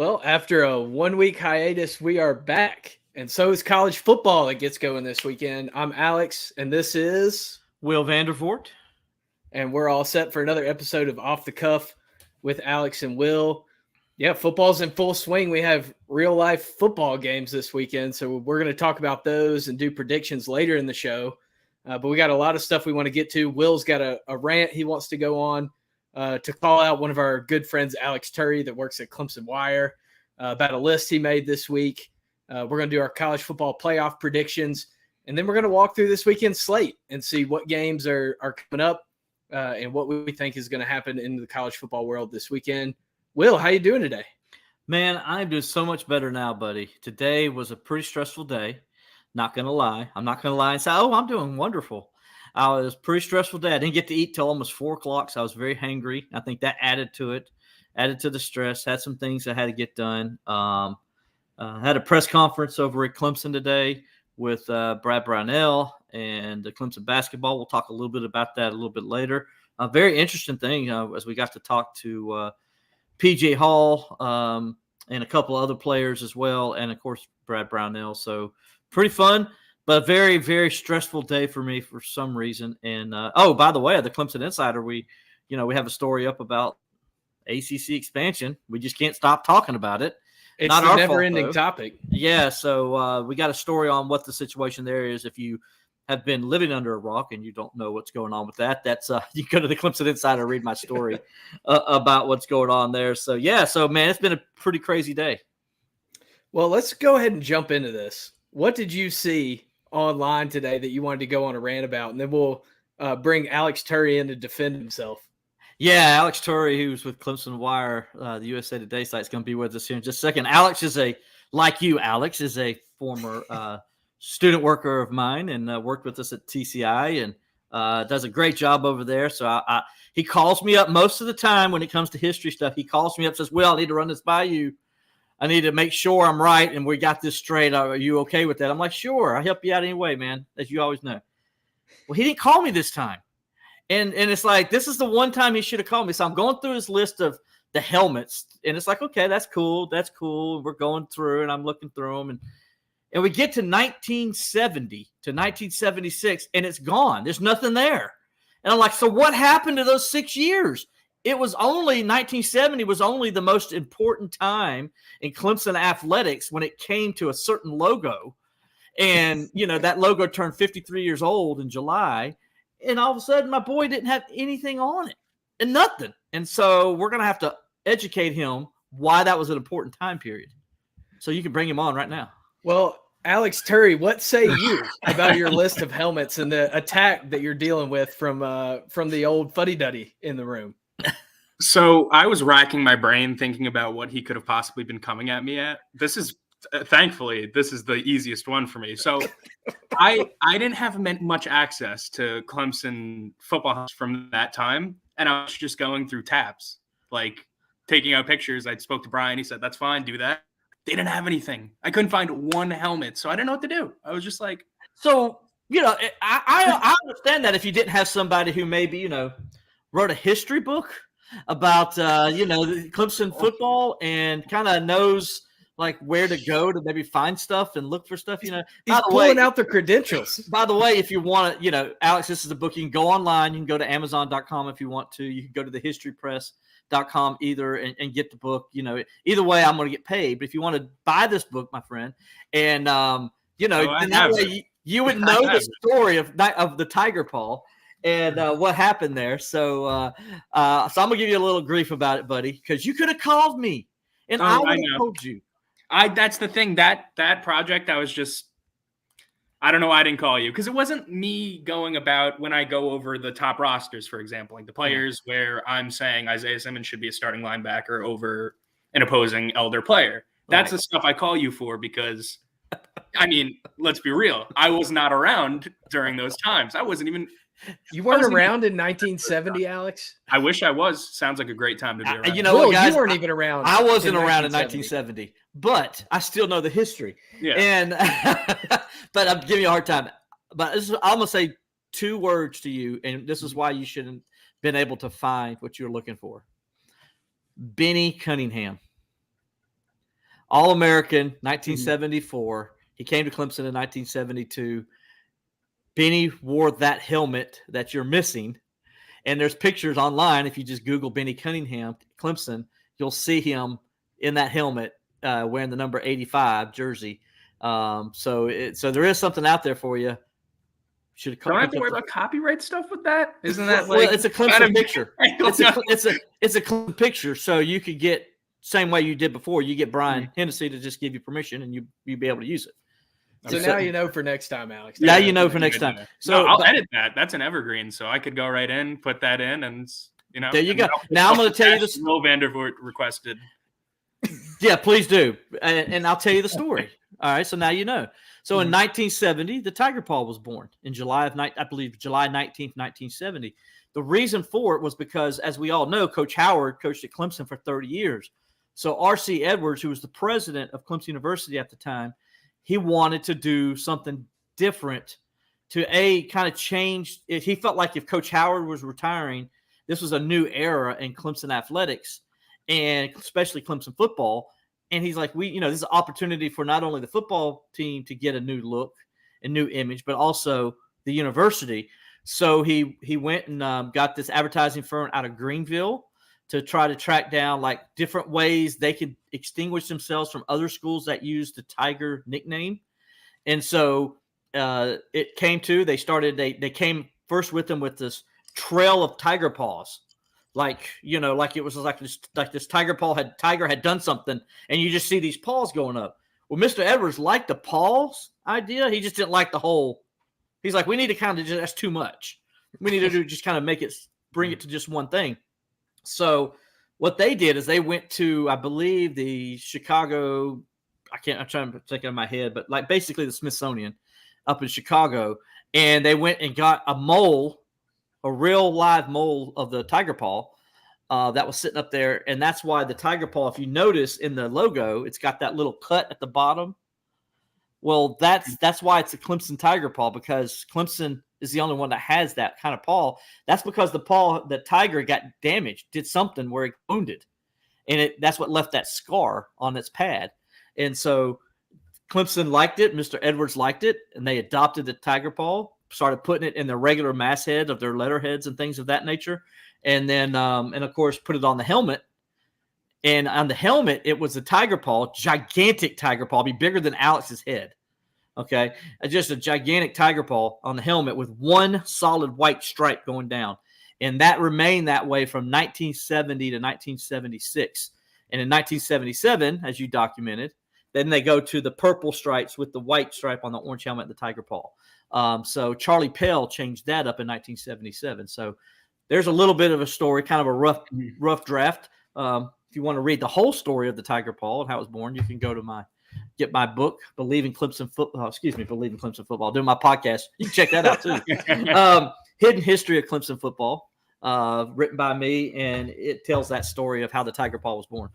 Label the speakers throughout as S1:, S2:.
S1: Well, after a 1 week hiatus, we are back. And so is college football that gets going this weekend. I'm Alex, and this is.
S2: Will Vandervoort.
S1: And we're all set for another episode of Off the Cuff with Alex and Will. Yeah, football's in full swing. We have real life football games this weekend. So we're going to talk about those and do predictions later in the show. But we got a lot of stuff we want to get to. Will's got a rant he wants to go on. To call out one of our good friends, Alex Turry, that works at Clemson Wire, about a list he made this week. We're going to do our college football playoff predictions, and then we're going to walk through this weekend's slate and see what games are coming up and what we think is going to happen in the college football world this weekend. Will, how you doing today?
S2: Man, I'm doing so much better now, buddy. Today was a pretty stressful day. Not going to lie. I'm not going to lie and say, I'm doing wonderful. It was a pretty stressful day. I didn't get to eat till almost 4 o'clock, so I was very hangry. I think that added to it, added to the stress. Had some things I had to get done. Had a press conference over at Clemson today with Brad Brownell and the Clemson basketball. We'll talk a little bit about that a little bit later. A very interesting thing as we got to talk to PJ Hall and a couple other players as well, and, of course, Brad Brownell. So pretty fun. But a very, very stressful day for me for some reason. And, by the way, the Clemson Insider, we have a story up about ACC expansion. We just can't stop talking about it.
S1: It's
S2: not
S1: a never-ending topic.
S2: Yeah, so we got a story on what the situation there is. If you have been living under a rock and you don't know what's going on with that, that's you go to the Clemson Insider, read my story about what's going on there. So, man, it's been a pretty crazy day.
S1: Well, let's go ahead and jump into this. What did you see online today that you wanted to go on a rant about, and then we'll bring Alex Turry in to defend himself?
S2: Yeah, Alex Turry, who's with Clemson Wire, the USA Today site, is going to be with us here in just a second. Alex is Alex is a former student worker of mine and worked with us at TCI and does a great job over there. So he calls me up most of the time when it comes to history stuff. He calls me up and says, "Will, I need to run this by you. I need to make sure I'm right and we got this straight. Are you okay with that?" I'm like, "Sure, I'll help you out anyway, man," as you always know. Well, he didn't call me this time. And it's like, this is the one time he should have called me. So I'm going through his list of the helmets, and it's like, okay, that's cool. That's cool. We're going through, and I'm looking through them. And we get to 1970 to 1976, and it's gone. There's nothing there. And I'm like, so what happened to those 6 years? It was only 1970 was only the most important time in Clemson athletics when it came to a certain logo. And, that logo turned 53 years old in July. And all of a sudden, my boy didn't have anything on it and nothing. And so we're going to have to educate him why that was an important time period. So you can bring him on right now.
S1: Well, Alex Turry, what say you about your list of helmets and the attack that you're dealing with from the old fuddy-duddy in the room?
S3: So I was racking my brain thinking about what he could have possibly been coming at me at. Thankfully, this is the easiest one for me. So I didn't have much access to Clemson football from that time. And I was just going through tabs, like taking out pictures. I spoke to Brian. He said, "That's fine. Do that." They didn't have anything. I couldn't find one helmet. So I didn't know what to do. I was just like.
S2: So, I understand that if you didn't have somebody who maybe, wrote a history book about, Clemson football and kind of knows like where to go to maybe find stuff and look for stuff,
S1: He's pulling out the credentials.
S2: By the way, if you want to, Alex, this is a book. You can go online. You can go to Amazon.com if you want to. You can go to thehistorypress.com either and get the book. Either way, I'm going to get paid. But if you want to buy this book, my friend, and, that way you would know the story of the tiger paw and what happened there. So I'm going to give you a little grief about it, buddy, because you could have called me and I would have told you.
S3: That's the thing, that project, I don't know why I didn't call you, because it wasn't me going about when I go over the top rosters, for example, like the players where I'm saying Isaiah Simmons should be a starting linebacker over an opposing elder player. That's the stuff I call you for, because, let's be real. I was not around during those times. I wasn't even –
S1: You weren't around in 1970, Alex?
S3: I wish I was. Sounds like a great time to be around.
S1: Will, guys, you weren't even around.
S2: I wasn't around in 1970, but I still know the history.
S3: Yeah.
S2: And but I'm giving you a hard time. But I'm going to say 2 words to you, and this is why you shouldn't been able to find what you're looking for. Benny Cunningham. All-American, 1974. He came to Clemson in 1972. Benny wore that helmet that you're missing. And there's pictures online. If you just Google Benny Cunningham, Clemson, you'll see him in that helmet wearing the number 85 jersey. So there is something out there for you.
S3: Don't I have to worry about copyright stuff with that? Isn't that
S2: well, it's a Clemson picture. It's a Clemson picture, so you could get same way you did before. You get Brian Hennessy to just give you permission, and you'd be able to use it.
S1: So now you know for next time, Alex.
S2: Now you know for next time.
S3: So I'll edit that. That's an evergreen, so I could go right in, put that in, and
S2: there you go. Now I'm going to tell you this.
S3: Will Vandervoort requested.
S2: Yeah, please do, and I'll tell you the story. All right, so now you know. So in 1970, the Tiger Paw was born in July 19th, 1970. The reason for it was because, as we all know, Coach Howard coached at Clemson for 30 years. So R.C. Edwards, who was the president of Clemson University at the time, he wanted to do something different to kind of change. He felt like if Coach Howard was retiring, this was a new era in Clemson athletics and especially Clemson football. And he's like, this is an opportunity for not only the football team to get a new look and new image, but also the university. So he went and got this advertising firm out of Greenville to try to track down like different ways they could extinguish themselves from other schools that used the Tiger nickname. And so it came to, they came first with them with this trail of tiger paws. Like it was like this tiger had done something, and you just see these paws going up. Well, Mr. Edwards liked the paws idea. He just didn't like the whole. He's like, we need to kind of that's too much. We need to just kind of bring it to just one thing. So what they did is they went to, I believe, the Chicago. I'm trying to think in my head, but like basically the Smithsonian up in Chicago, and they went and got a mole. A real live mole of the tiger paw that was sitting up there. And that's why the tiger paw, if you notice in the logo, it's got that little cut at the bottom. Well, that's why it's a Clemson tiger paw, because Clemson is the only one that has that kind of paw. That's because the tiger got damaged, did something where it wounded. And that's what left that scar on its pad. And so Clemson liked it. Mr. Edwards liked it. And they adopted the tiger paw. Started putting it in the regular masthead of their letterheads and things of that nature. And then, and of course, put it on the helmet. And on the helmet, it was a tiger paw, gigantic tiger paw, be bigger than Alex's head. Okay. Just a gigantic tiger paw on the helmet with one solid white stripe going down. And that remained that way from 1970 to 1976. And in 1977, as you documented, then they go to the purple stripes with the white stripe on the orange helmet and the tiger paw. So Charlie Pell changed that up in 1977. So there's a little bit of a story, kind of a rough draft. If you want to read the whole story of the tiger paw and how it was born, you can go to get my book, Believe in Clemson Football. Doing my podcast. You can check that out too. Hidden History of Clemson Football, written by me, and it tells that story of how the tiger paw was born.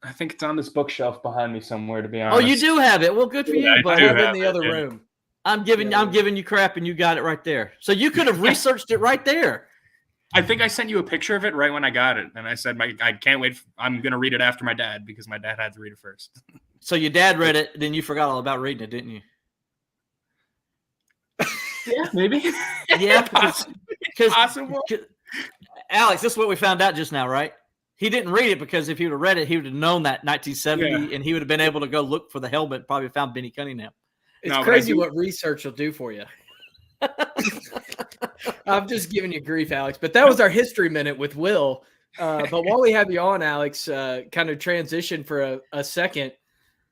S3: I think it's on this bookshelf behind me somewhere, to be honest.
S2: Oh, you do have it. Well, good for you, but
S1: I'm in the other room.
S2: I'm giving you crap, and you got it right there. So you could have researched it right there.
S3: I think I sent you a picture of it right when I got it, and I said, I can't wait. I'm going to read it after my dad because my dad had to read it first.
S2: So your dad read it, then you forgot all about reading it, didn't you?
S3: Yeah, maybe.
S2: Yeah,
S3: possible.
S2: Alex, this is what we found out just now, right? He didn't read it because if he would have read it, he would have known that 1970, and he would have been able to go look for the helmet, probably found Benny Cunningham.
S1: It's crazy what research will do for you. I'm just giving you grief, Alex. But that was our history minute with Will. But while we have you on, Alex, kind of transition for a second.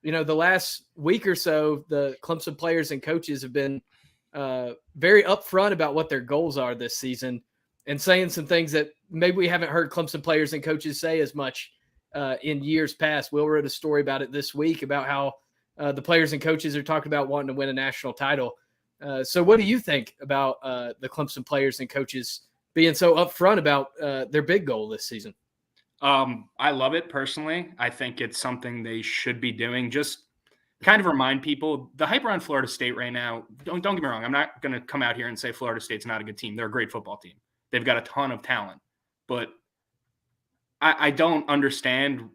S1: The last week or so, the Clemson players and coaches have been very upfront about what their goals are this season and saying some things that maybe we haven't heard Clemson players and coaches say as much in years past. Will wrote a story about it this week about how the players and coaches are talking about wanting to win a national title. So what do you think about the Clemson players and coaches being so upfront about their big goal this season?
S3: I love it personally. I think it's something they should be doing. Just kind of remind people the hype around Florida State right now. Don't get me wrong. I'm not going to come out here and say Florida State's not a good team. They're a great football team. They've got a ton of talent, but I don't understand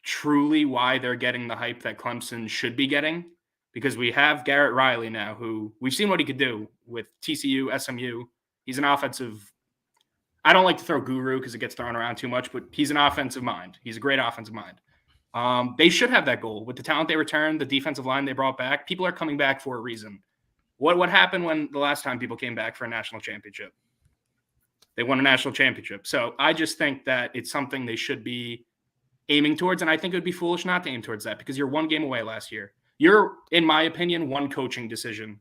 S3: truly why they're getting the hype that Clemson should be getting, because we have Garrett Riley now, who we've seen what he could do with TCU, SMU. He's an offensive, I don't like to throw guru because it gets thrown around too much, but he's an offensive mind. He's a great offensive mind. They should have that goal with the talent they returned, the defensive line they brought back. People are coming back for a reason. What happened when the last time people came back for a national championship? They won a national championship. So I just think that it's something they should be aiming towards. And I think it would be foolish not to aim towards that, because you're one game away last year. You're, in my opinion, one coaching decision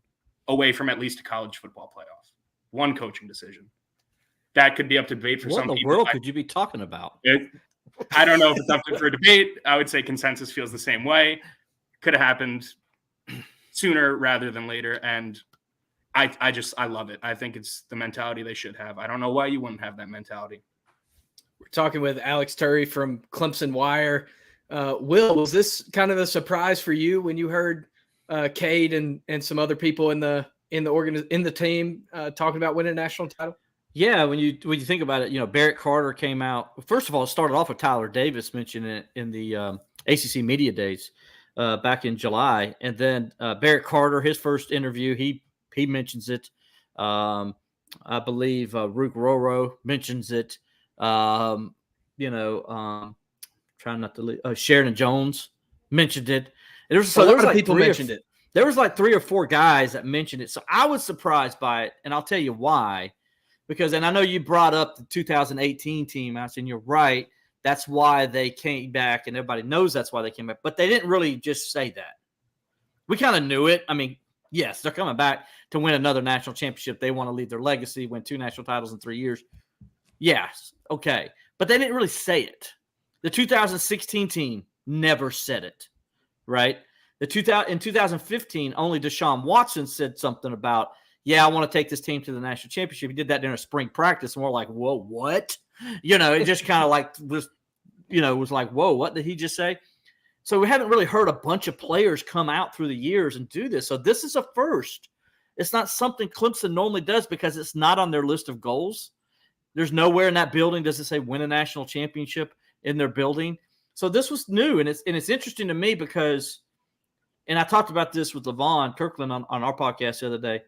S3: away from at least a college football playoff. One coaching decision. That could be up to debate for some people.
S2: What in the world could you be talking about?
S3: I don't know if it's up for debate. I would say consensus feels the same way. Could have happened sooner rather than later. And I love it. I think it's the mentality they should have. I don't know why you wouldn't have that mentality.
S1: We're talking with Alex Turry from Clemson Wire. Will, was this kind of a surprise for you when you heard Cade and some other people in the team talking about winning a national title?
S2: Yeah, when you think about it, Barrett Carter came out. First of all, it started off with Tyler Davis mentioning it in the ACC Media Days back in July, and then Barrett Carter, his first interview, he mentions it. I believe Rook Roro mentions it. Trying not to leave. Sheridan Jones mentioned it. There was like
S1: people mentioned it.
S2: There was like 3 or 4 guys that mentioned it. So I was surprised by it, and I'll tell you why. Because, and I know you brought up the 2018 team, and you're right. That's why they came back, and everybody knows that's why they came back. But they didn't really just say that. We kind of knew it. I mean, yes, they're coming back to win another national championship. They want to leave their legacy, win 2 national titles in 3 years. Yes, okay. But they didn't really say it. The 2016 team never said it, right? In 2015, only Deshaun Watson said something about, yeah, I want to take this team to the national championship. He did that during a spring practice, and we're like, whoa, what? It just kind of like was like, whoa, what did he just say? So we haven't really heard a bunch of players come out through the years and do this. So this is a first. It's not something Clemson normally does because it's not on their list of goals. There's nowhere in that building does it say win a national championship in their building. So this was new, and it's interesting to me because, and I talked about this with Levon Kirkland on our podcast the other day,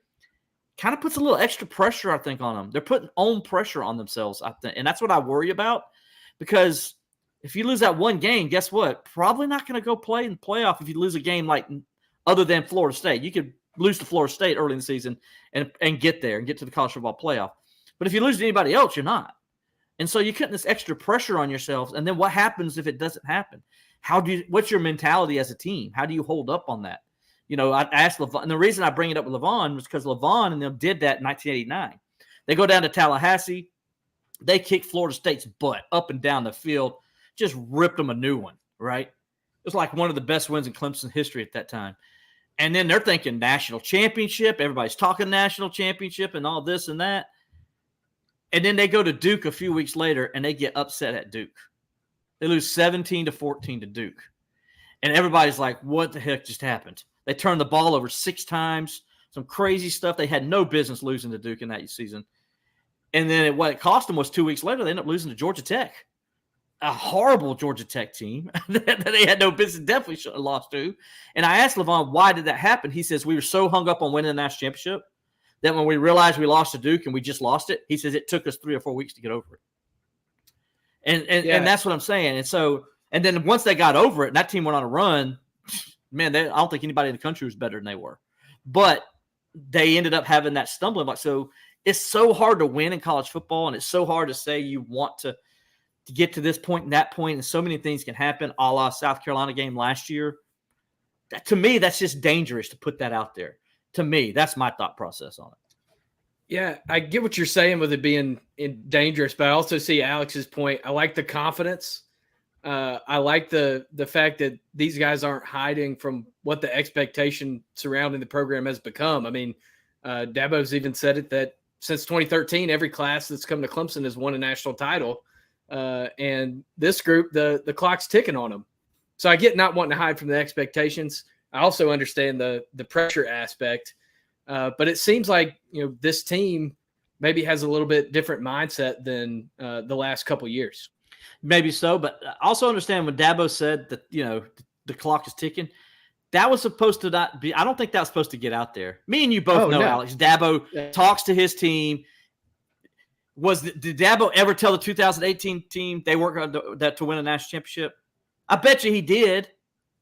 S2: kind of puts a little extra pressure, I think, on them. They're putting own pressure on themselves, I think, and that's what I worry about, because if you lose that one game, guess what? Probably not going to go play in the playoff if you lose a game like other than Florida State. You could lose to Florida State early in the season and get there and get to the college football playoff. But if you lose to anybody else, you're not. And so you're putting this extra pressure on yourselves. And then what happens if it doesn't happen? What's your mentality as a team? How do you hold up on that? I asked Levon, and the reason I bring it up with Levon was because Levon and them did that in 1989. They go down to Tallahassee. They kicked Florida State's butt up and down the field, just ripped them a new one, right? It was like one of the best wins in Clemson history at that time. And then they're thinking national championship. Everybody's talking national championship and all this and that. And then they go to Duke a few weeks later, and they get upset at Duke. They lose 17-14 to Duke. And everybody's like, what the heck just happened? They turned the ball over 6 times, some crazy stuff. They had no business losing to Duke in that season. And then what it cost them was 2 weeks later, they ended up losing to Georgia Tech, a horrible Georgia Tech team that they had no business, definitely should have lost to. And I asked Levon, why did that happen? He says, we were so hung up on winning the national championship that when we realized we lost to Duke and we just lost it, he says it took us 3 or 4 weeks to get over it. And that's what I'm saying. And then once they got over it, and that team went on a run, man, I don't think anybody in the country was better than they were. But they ended up having that stumbling block. So it's so hard to win in college football, and it's so hard to say you want to get to this point and that point, and so many things can happen, a la South Carolina game last year. To me, that's just dangerous to put that out there. To me, that's my thought process on it.
S1: Yeah, I get what you're saying with it being dangerous, but I also see Alex's point. I like the confidence. I like the fact that these guys aren't hiding from what the expectation surrounding the program has become. I mean, Dabo's even said it that since 2013, every class that's come to Clemson has won a national title. And this group, the clock's ticking on them. So I get not wanting to hide from the expectations. I also understand the pressure aspect. But it seems like, this team maybe has a little bit different mindset than the last couple years.
S2: Maybe so, but also understand when Dabo said that, the clock is ticking, that was supposed to not be – I don't think that was supposed to get out there. Me and you both know, Alex, Dabo talks to his team. Did Dabo ever tell the 2018 team they weren't going to win a national championship? I bet you he did.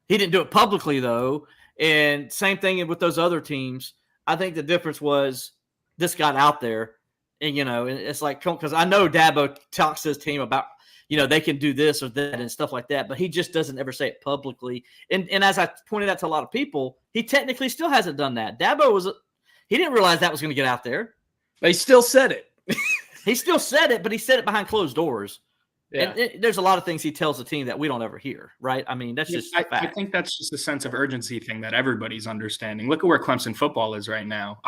S2: He didn't do it publicly, though. And same thing with those other teams. I think the difference was this got out there. And, and it's like – because I know Dabo talks to his team about – they can do this or that and stuff like that, but he just doesn't ever say it publicly. And as I pointed out to a lot of people, he technically still hasn't done that. Dabo he didn't realize that was going to get out there.
S1: But he still said it.
S2: He still said it, but he said it behind closed doors. Yeah. And there's a lot of things he tells the team that we don't ever hear, right? I mean, that's just fact.
S3: I think that's just a sense of urgency thing that everybody's understanding. Look at where Clemson football is right now.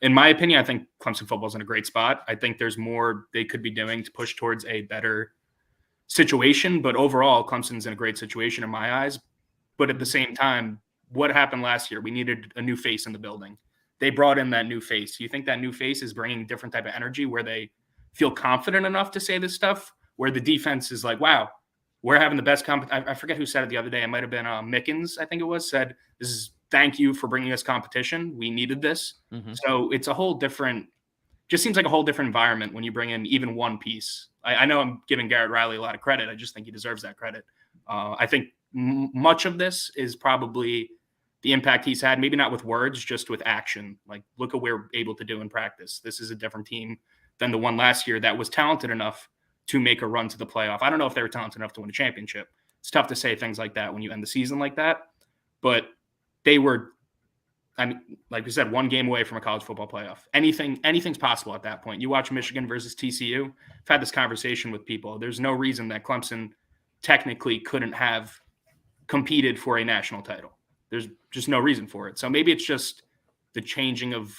S3: In my opinion, I think Clemson football is in a great spot. I think there's more they could be doing to push towards a better situation, but overall Clemson's in a great situation in my eyes. But at the same time, what happened last year? We needed a new face in the building. They brought in that new face. You think that new face is bringing a different type of energy where they feel confident enough to say this stuff, where the defense is like, wow, we're having the best I forget who said it the other day. It might have been Mickens, I think it was, said, this is thank you for bringing us competition. We needed this. Mm-hmm. So it's a whole different, just seems like a whole different environment when you bring in even one piece. I know I'm giving Garrett Riley a lot of credit. I just think he deserves that credit. I think much of this is probably the impact he's had, maybe not with words, just with action. Like, look at what we're able to do in practice. This is a different team than the one last year that was talented enough to make a run to the playoff. I don't know if they were talented enough to win a championship. It's tough to say things like that when you end the season like that. But they were, like we said, one game away from a college football playoff. Anything's possible at that point. You watch Michigan versus TCU. I've had this conversation with people. There's no reason that Clemson technically couldn't have competed for a national title. There's just no reason for it. So maybe it's just the changing of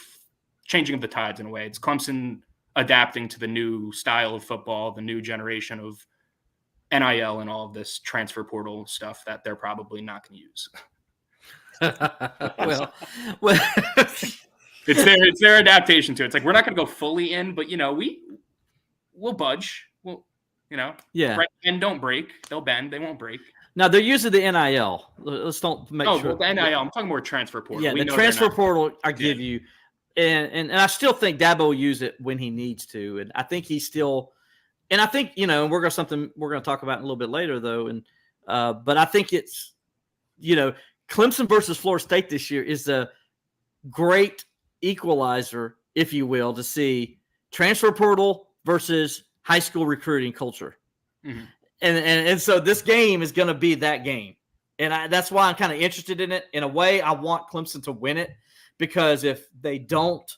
S3: the tides in a way. It's Clemson adapting to the new style of football, the new generation of NIL and all of this transfer portal stuff that they're probably not going to use.
S2: well,
S3: it's their adaptation to it. It's like, we're not going to go fully in, but we'll budge. And don't break. They'll bend. They won't break.
S2: Now they're using the NIL. Let's don't make sure.
S3: Well, the NIL. I'm talking more transfer portal.
S2: Yeah, the transfer portal I give you, and I still think Dabo will use it when he needs to, and I think he's still, and I think and we're going to talk about in a little bit later though, and but I think it's Clemson versus Florida State this year is a great equalizer, if you will, to see transfer portal versus high school recruiting culture. Mm-hmm. And so this game is going to be that game. And that's why I'm kind of interested in it. In a way, I want Clemson to win it, because if they don't,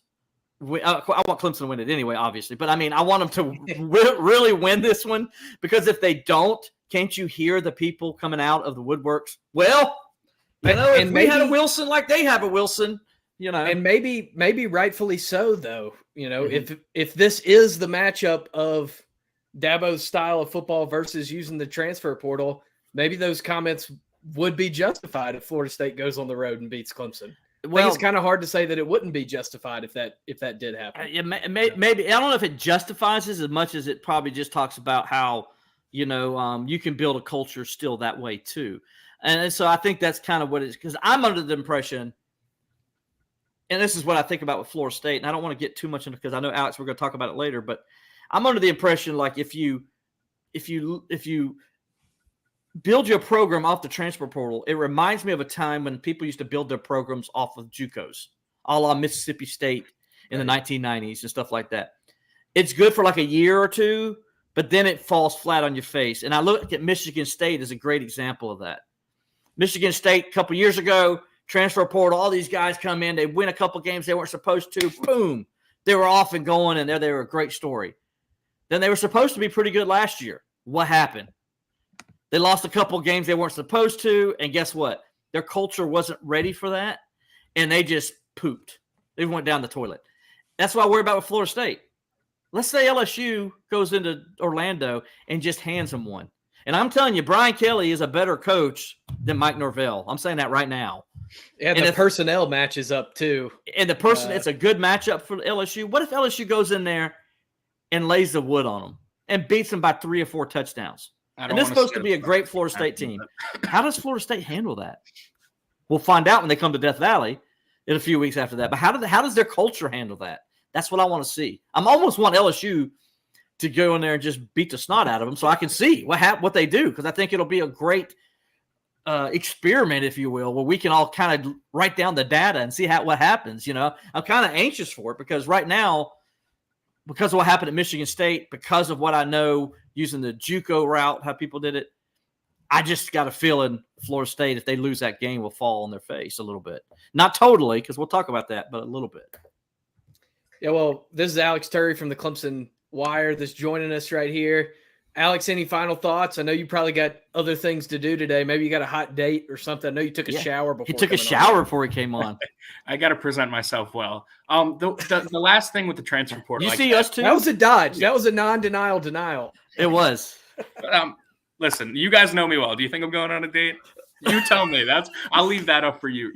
S2: I want Clemson to win it anyway, obviously. But, I want them to really win this one, because if they don't, can't you hear the people coming out of the woodworks? Well, if we had a Wilson like they have a Wilson,
S1: And maybe rightfully so, though.
S2: Mm-hmm.
S1: If this is the matchup of Dabo's style of football versus using the transfer portal, maybe those comments would be justified if Florida State goes on the road and beats Clemson. Well, it's kind of hard to say that it wouldn't be justified if that did happen.
S2: Maybe I don't know if it justifies it as much as it probably just talks about how you can build a culture still that way too. And so I think that's kind of what it is, because I'm under the impression, and this is what I think about with Florida State, and I don't want to get too much into, because I know, Alex, we're going to talk about it later, but I'm under the impression, like, if you build your program off the transfer portal, it reminds me of a time when people used to build their programs off of JUCOs, a la Mississippi State in the 1990s and stuff like that. It's good for like a year or two, but then it falls flat on your face. And I look at Michigan State as a great example of that. Michigan State a couple years ago, transfer portal, all these guys come in, they win a couple games they weren't supposed to, boom, they were off and going, and they were a great story. Then they were supposed to be pretty good last year. What happened? They lost a couple games they weren't supposed to, and guess what? Their culture wasn't ready for that, and they just pooped. They went down the toilet. That's what I worry about with Florida State. Let's say LSU goes into Orlando and just hands them one. And I'm telling you, Brian Kelly is a better coach than Mike Norvell. I'm saying that right now.
S1: Yeah, and the personnel matches up too.
S2: And it's a good matchup for LSU. What if LSU goes in there and lays the wood on them? and beats them by 3 or 4 touchdowns. And this is supposed to be a great Florida State team. How does Florida State handle that? We'll find out when they come to Death Valley in a few weeks after that. But how does their culture handle that? That's what I want to see. I'm almost want LSU to go in there and just beat the snot out of them so I can see what they do, because I think it'll be a great experiment, if you will, where we can all kind of write down the data and see what happens. I'm kind of anxious for it because right now, because of what happened at Michigan State, because of what I know using the JUCO route, how people did it, I just got a feeling Florida State, if they lose that game, will fall on their face a little bit. Not totally, because we'll talk about that, but a little bit.
S1: Yeah, well, this is Alex Turry from the Clemson Wire that's joining us right here. Alex, any final thoughts? I know you probably got other things to do today. Maybe you got a hot date or something. I know you took a shower before.
S2: He took a shower before he came on.
S3: I got to present myself well. The last thing with the transfer portal.
S2: You see us too?
S1: That was a dodge. That was a non-denial denial.
S2: It was.
S3: Listen, you guys know me well. Do you think I'm going on a date? You tell me. I'll leave that up for you.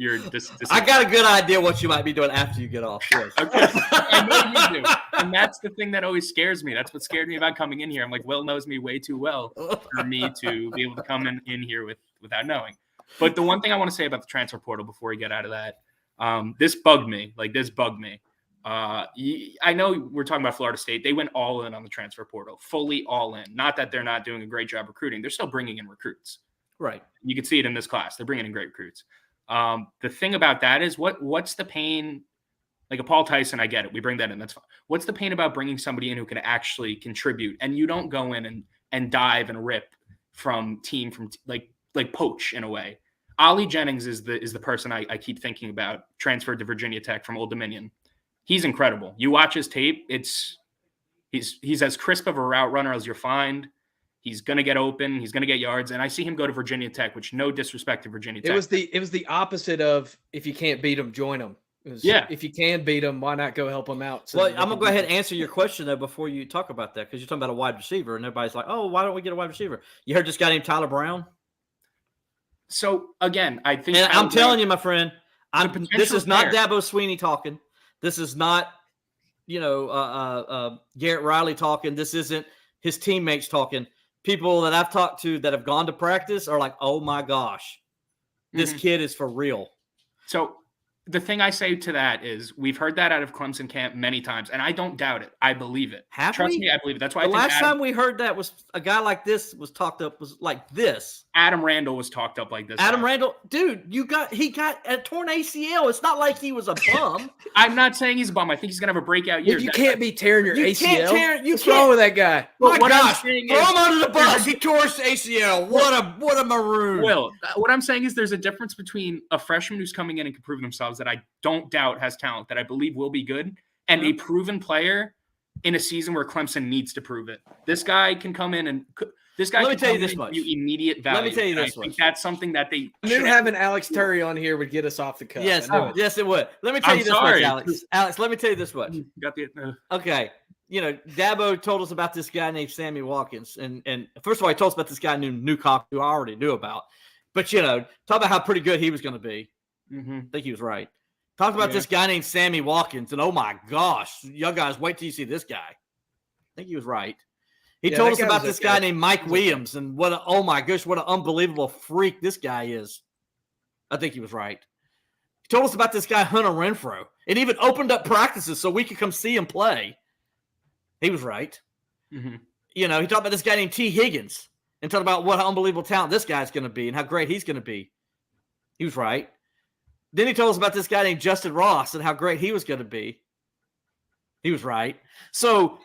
S2: I got a good idea what you might be doing after you get off. Yes.
S3: Okay. I know you do. And that's the thing that always scares me. That's what scared me about coming in here. I'm like, Will knows me way too well for me to be able to come in here without knowing. But the one thing I want to say about the transfer portal before we get out of that, this bugged me. I know we're talking about Florida State. They went all in on the transfer portal, fully all in. Not that they're not doing a great job recruiting. They're still bringing in recruits.
S2: Right.
S3: You can see it in this class. They're bringing in great recruits. The thing about that is what's the pain? Like a Paul Tyson, I get it. We bring that in. That's fine. What's the pain about bringing somebody in who can actually contribute? And you don't go in and dive and rip from like poach in a way. Ollie Jennings is the person I keep thinking about, transferred to Virginia Tech from Old Dominion. He's incredible. You watch his tape. He's as crisp of a route runner as you'll find. He's going to get open. He's going to get yards. And I see him go to Virginia Tech, which no disrespect to Virginia Tech.
S1: It was the opposite of if you can't beat them, join them. If you can beat them, why not go help them out?
S2: So I'm going to go ahead and answer your question, though, before you talk about that, because you're talking about a wide receiver, and everybody's like, oh, why don't we get a wide receiver? You heard this guy named Tyler Brown?
S3: So, again, I think –
S2: I'm telling you, my friend, this is not Dabo Sweeney talking. This is not, Garrett Riley talking. This isn't his teammates talking. People that I've talked to that have gone to practice are like, oh, my gosh, this kid is for real.
S3: So the thing I say to that is we've heard that out of Clemson camp many times, and I don't doubt it. I believe it. Trust me, I believe it. That's why
S2: the last time we heard that was a guy like this was talked up was like this.
S3: Adam Randall was talked up like this.
S2: Randall, dude, he got a torn ACL. It's not like he was a bum.
S3: I'm not saying he's a bum. I think he's gonna have a breakout year.
S1: You can't be tearing your ACL.
S2: What's
S1: wrong with that guy?
S2: My gosh, throw him under the bus. He tore his ACL. What a maroon.
S3: Will, what I'm saying is there's a difference between a freshman who's coming in and can prove themselves that I don't doubt has talent, that I believe will be good, and a proven player in a season where Clemson needs to prove it. This guy can come in and this guy.
S2: Let me tell you this much.
S3: Immediate value.
S2: Let me tell you this
S3: much. I think that's something that they.
S1: I knew having Alex Turry on here would get us off the cuff.
S2: Yes, it would. Let me tell you this much, Alex. Alex, let me tell you this much. Okay. Dabo told us about this guy named Sammy Watkins. And first of all, he told us about this guy named Newcock, who I already knew about. But, talk about how pretty good he was going to be. I think he was right. Talk about this guy named Sammy Watkins. And, oh, my gosh, y'all guys, wait till you see this guy. I think he was right. He told us about this guy named Mike Williams. And oh, my gosh, what an unbelievable freak this guy is. I think he was right. He told us about this guy, Hunter Renfrow. It even opened up practices so we could come see him play. He was right. He talked about this guy named T. Higgins and talked about what unbelievable talent this guy's going to be and how great he's going to be. He was right. Then he told us about this guy named Justin Ross and how great he was going to be. He was right. So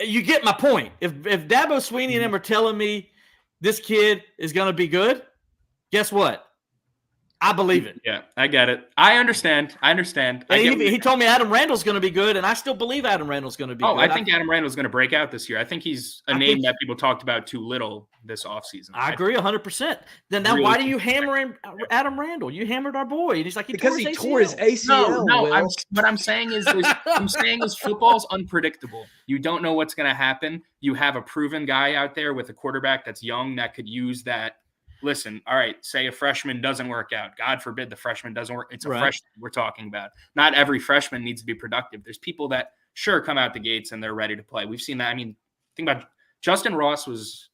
S2: you get my point. If Dabo Sweeney and them are telling me this kid is going to be good, guess what? I believe it.
S3: Yeah, I get it. I understand.
S2: He told me Adam Randall's going to be good, and I still believe Adam Randall's going to be good.
S3: I think Adam Randall's going to break out this year. I think he's a name that people talked about too little this offseason.
S2: I agree 1100%. Then now why do you hammer Adam Randall? You hammered our boy. And he's like,
S1: because he tore his ACL.
S3: No. What I'm saying is football's unpredictable. You don't know what's going to happen. You have a proven guy out there with a quarterback that's young that could use that. Listen, all right, say a freshman doesn't work out. God forbid the freshman doesn't work. It's a freshman we're talking about. Not every freshman needs to be productive. There's people that, sure, come out the gates and they're ready to play. We've seen that. I mean, think about Justin Ross was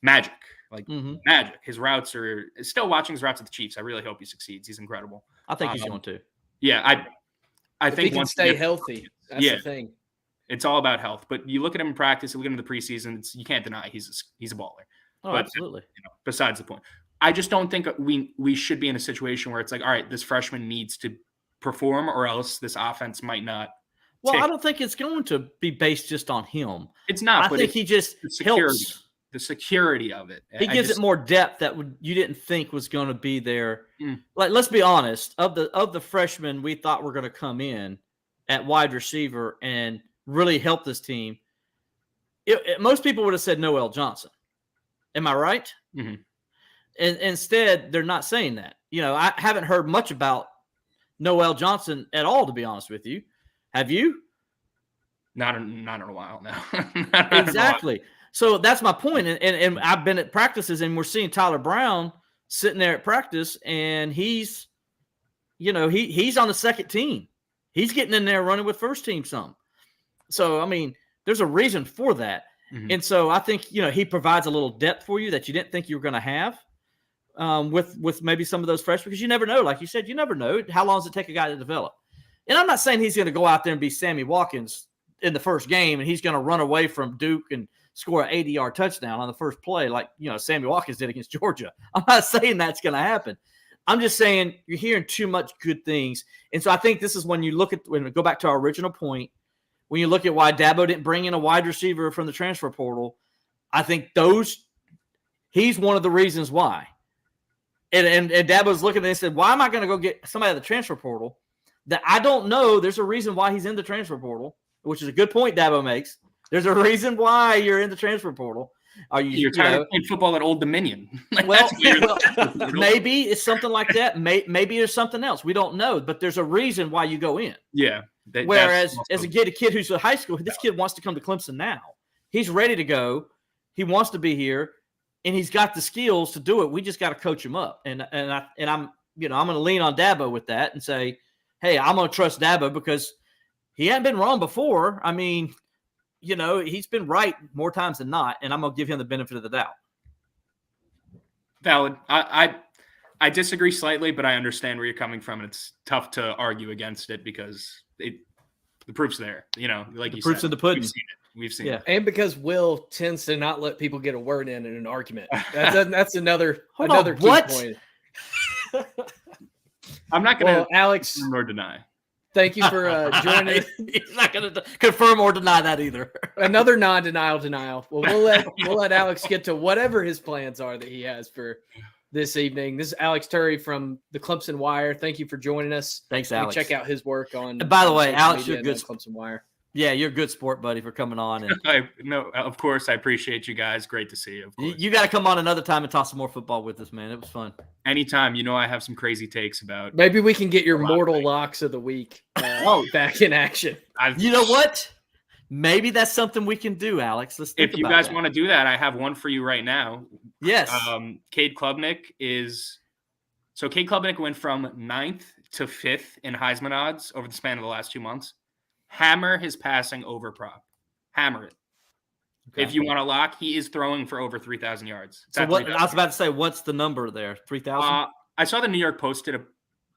S3: magic, like magic. His routes are still watching his routes at the Chiefs. I really hope he succeeds. He's incredible.
S2: I think he's going to.
S3: Yeah, I think
S1: he can stay healthy. That's the thing.
S3: It's all about health. But you look at him in practice, you look at him in the preseason. You can't deny he's a baller.
S2: Oh,
S3: but,
S2: absolutely.
S3: Besides the point, I just don't think we should be in a situation where it's like, all right, this freshman needs to perform, or else this offense might not.
S2: Well, I don't think it's going to be based just on him.
S3: It's not.
S2: I think he just helps.
S3: The security of it.
S2: He gives it more depth that you didn't think was going to be there. Like, let's be honest. Of the freshmen we thought were going to come in at wide receiver and really help this team, most people would have said Noel Johnson. Am I right?
S3: Mm-hmm.
S2: And instead, they're not saying that. I haven't heard much about Noel Johnson at all, to be honest with you. Have you?
S3: Not in a while now.
S2: Exactly. So that's my point. And I've been at practices, and we're seeing Tyler Brown sitting there at practice, and he's on the second team. He's getting in there running with first team some. So, I mean, there's a reason for that. Mm-hmm. And so I think, he provides a little depth for you that you didn't think you were going to have with maybe some of those freshmen, because you never know. Like you said, you never know. How long does it take a guy to develop? And I'm not saying he's going to go out there and be Sammy Watkins in the first game, and he's going to run away from Duke and score an 80-yard touchdown on the first play like, Sammy Watkins did against Georgia. I'm not saying that's going to happen. I'm just saying you're hearing too much good things. And so I think this is when we go back to our original point, when you look at why Dabo didn't bring in a wide receiver from the transfer portal, I think he's one of the reasons why. And Dabo's looking at it and said, why am I going to go get somebody out of the transfer portal that I don't know? There's a reason why he's in the transfer portal, which is a good point Dabo makes. There's a reason why you're in the transfer portal.
S3: You're tired of playing football at Old Dominion.
S2: Maybe it's something like that. Maybe there's something else. We don't know, but there's a reason why you go in.
S3: Yeah.
S2: Whereas as a kid who's in high school, this kid wants to come to Clemson now. He's ready to go. He wants to be here, and he's got the skills to do it. We just got to coach him up. And I'm going to lean on Dabo with that and say, hey, I'm going to trust Dabo because he hadn't been wrong before. I mean, he's been right more times than not, and I'm going to give him the benefit of the doubt.
S3: Valid. I disagree slightly, but I understand where you're coming from, and it's tough to argue against it because the proof's there. Like you said. The
S2: proof's in the pudding.
S3: We've seen it.
S1: And because Will tends to not let people get a word in an argument. That's another key point.
S3: I'm not going to
S2: Alex
S3: nor deny.
S1: Thank you for joining.
S2: He's not going to confirm or deny that either.
S1: Another non-denial denial. Well, we'll let Alex get to whatever his plans are that he has for this evening. This is Alex Turry from the Clemson Wire. Thank you for joining us.
S2: Thanks, Alex.
S1: Check out his work on.
S2: And by the way, Alex, you're good.
S1: Clemson Wire.
S2: Yeah, you're a good sport, buddy, for coming on. And
S3: of course, I appreciate you guys. Great to see you. Of course.
S2: You got to come on another time and talk some more football with us, man. It was fun.
S3: Anytime. I have some crazy takes about.
S1: Maybe we can get your mortal locks of the week back in action.
S2: You know what? Maybe that's something we can do, Alex. Let's think
S3: if you
S2: about
S3: guys
S2: that.
S3: want to do that, I have one for you right now.
S2: Yes.
S3: Cade Klubnik Cade Klubnik went from 9th to 5th in Heisman odds over the span of the last 2 months. Hammer his passing over prop. Hammer it. Okay. If you want to lock, he is throwing for over 3,000 yards.
S2: So what I was about to say, what's the number there? 3,000?
S3: I saw the New York Post did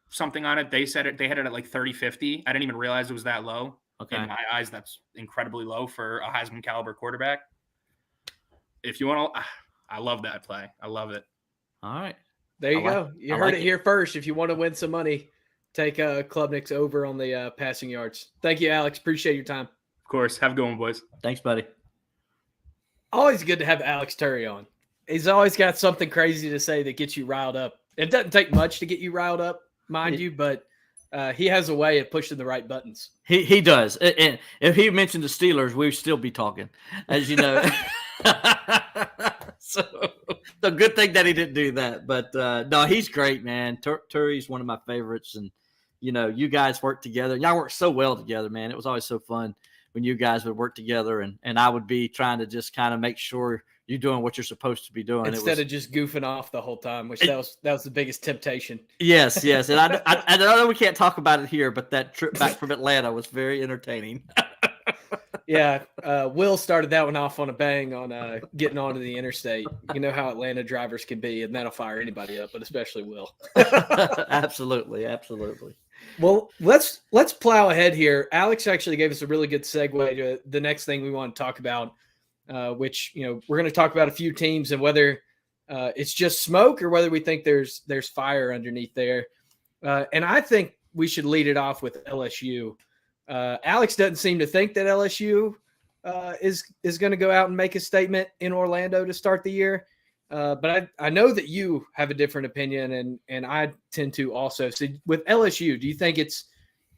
S3: something on it. They said they had it at like 30-50. I didn't even realize it was that low.
S2: Okay.
S3: In my eyes, that's incredibly low for a Heisman caliber quarterback. If you want to, I love that play. I love it.
S2: All right.
S1: There you go. You heard it here first. If you want to win some money, take Klubnik's over on the passing yards. Thank you, Alex. Appreciate your time.
S3: Of course. Have a good one, boys.
S2: Thanks, buddy.
S1: Always good to have Alex Turry on. He's always got something crazy to say that gets you riled up. It doesn't take much to get you riled up, mind you, but he has a way of pushing the right buttons.
S2: He does. And if he mentioned the Steelers, we'd still be talking, as you know. So the good thing that he didn't do that. But no, he's great, man. Turry's one of my favorites. And, you guys work together. Y'all work so well together, man. It was always so fun when you guys would work together. And I would be trying to just kind of make sure you're doing what you're supposed to be doing.
S1: Instead of just goofing off the whole time, which that was the biggest temptation.
S2: Yes. And I know we can't talk about it here, but that trip back from Atlanta was very entertaining.
S1: Yeah, Will started that one off on a bang on getting onto the interstate. You know how Atlanta drivers can be, and that'll fire anybody up, but especially Will.
S2: Absolutely.
S1: Well, let's plow ahead here. Alex actually gave us a really good segue to the next thing we want to talk about, which we're going to talk about a few teams and whether it's just smoke or whether we think there's fire underneath there. And I think we should lead it off with LSU. Alex doesn't seem to think that LSU is going to go out and make a statement in Orlando to start the year. But I know that you have a different opinion, and I tend to also. So with LSU, do you think it's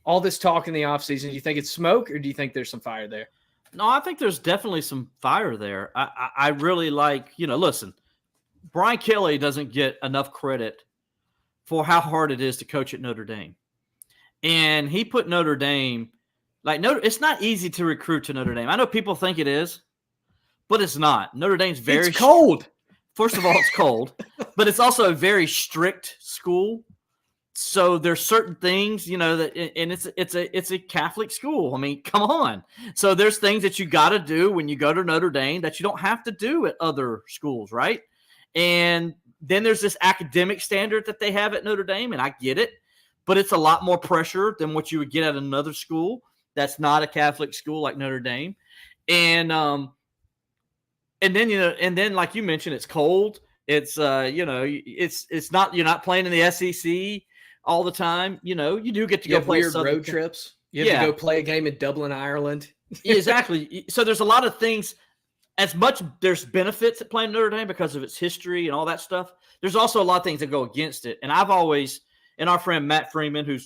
S1: all this talk in the offseason? Do you think it's smoke, or do you think there's some fire there?
S2: No, I think there's definitely some fire there. I really like, listen, Brian Kelly doesn't get enough credit for how hard it is to coach at Notre Dame. And he put Notre Dame, it's not easy to recruit to Notre Dame. I know people think it is, but it's not. Notre Dame's very
S1: It's cold.
S2: First of all, it's cold, but it's also a very strict school. So there's certain things, that, and it's a Catholic school. I mean, come on. So there's things that you got to do when you go to Notre Dame that you don't have to do at other schools, right? And then there's this academic standard that they have at Notre Dame, and I get it, but it's a lot more pressure than what you would get at another school that's not a Catholic school like Notre Dame. And then like you mentioned, it's cold. It's it's not, you're not playing in the SEC all the time. You do get to go play
S1: weird road trips. You have to go play a game in Dublin, Ireland.
S2: Exactly. So there's a lot of things. As much there's benefits at playing Notre Dame because of its history and all that stuff, there's also a lot of things that go against it. And I've always, and our friend Matt Freeman, who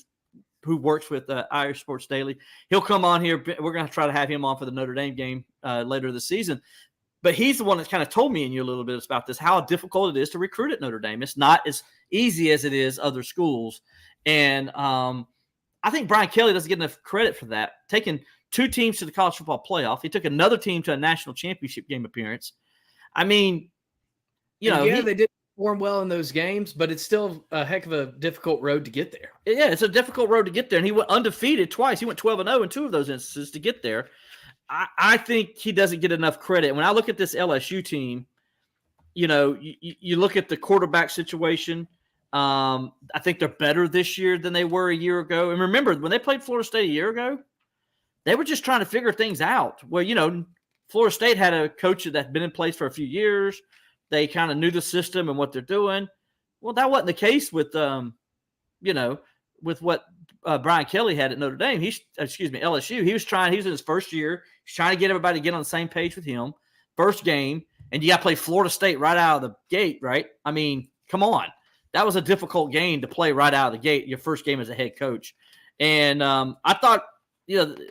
S2: works with Irish Sports Daily, he'll come on here. We're going to try to have him on for the Notre Dame game later this season. But he's the one that kind of told me and you a little bit about this, how difficult it is to recruit at Notre Dame. It's not as easy as it is other schools. And I think Brian Kelly doesn't get enough credit for that. Taking 2 teams to the college football playoff. He took another team to a national championship game appearance. I mean, they
S1: did perform well in those games, but it's still a heck of a difficult road to get there.
S2: Yeah, it's a difficult road to get there. And he went undefeated twice. He went 12-0 in 2 of those instances to get there. I think he doesn't get enough credit. When I look at this LSU team, you look at the quarterback situation. I think they're better this year than they were a year ago. And remember, when they played Florida State a year ago, they were just trying to figure things out. Well, Florida State had a coach that's been in place for a few years. They kind of knew the system and what they're doing. Well, that wasn't the case with, with what Brian Kelly had at Notre Dame. LSU. He was in his first year. He's trying to get everybody to get on the same page with him. First game, and you got to play Florida State right out of the gate, right? I mean, come on. That was a difficult game to play right out of the gate, your first game as a head coach. And I thought,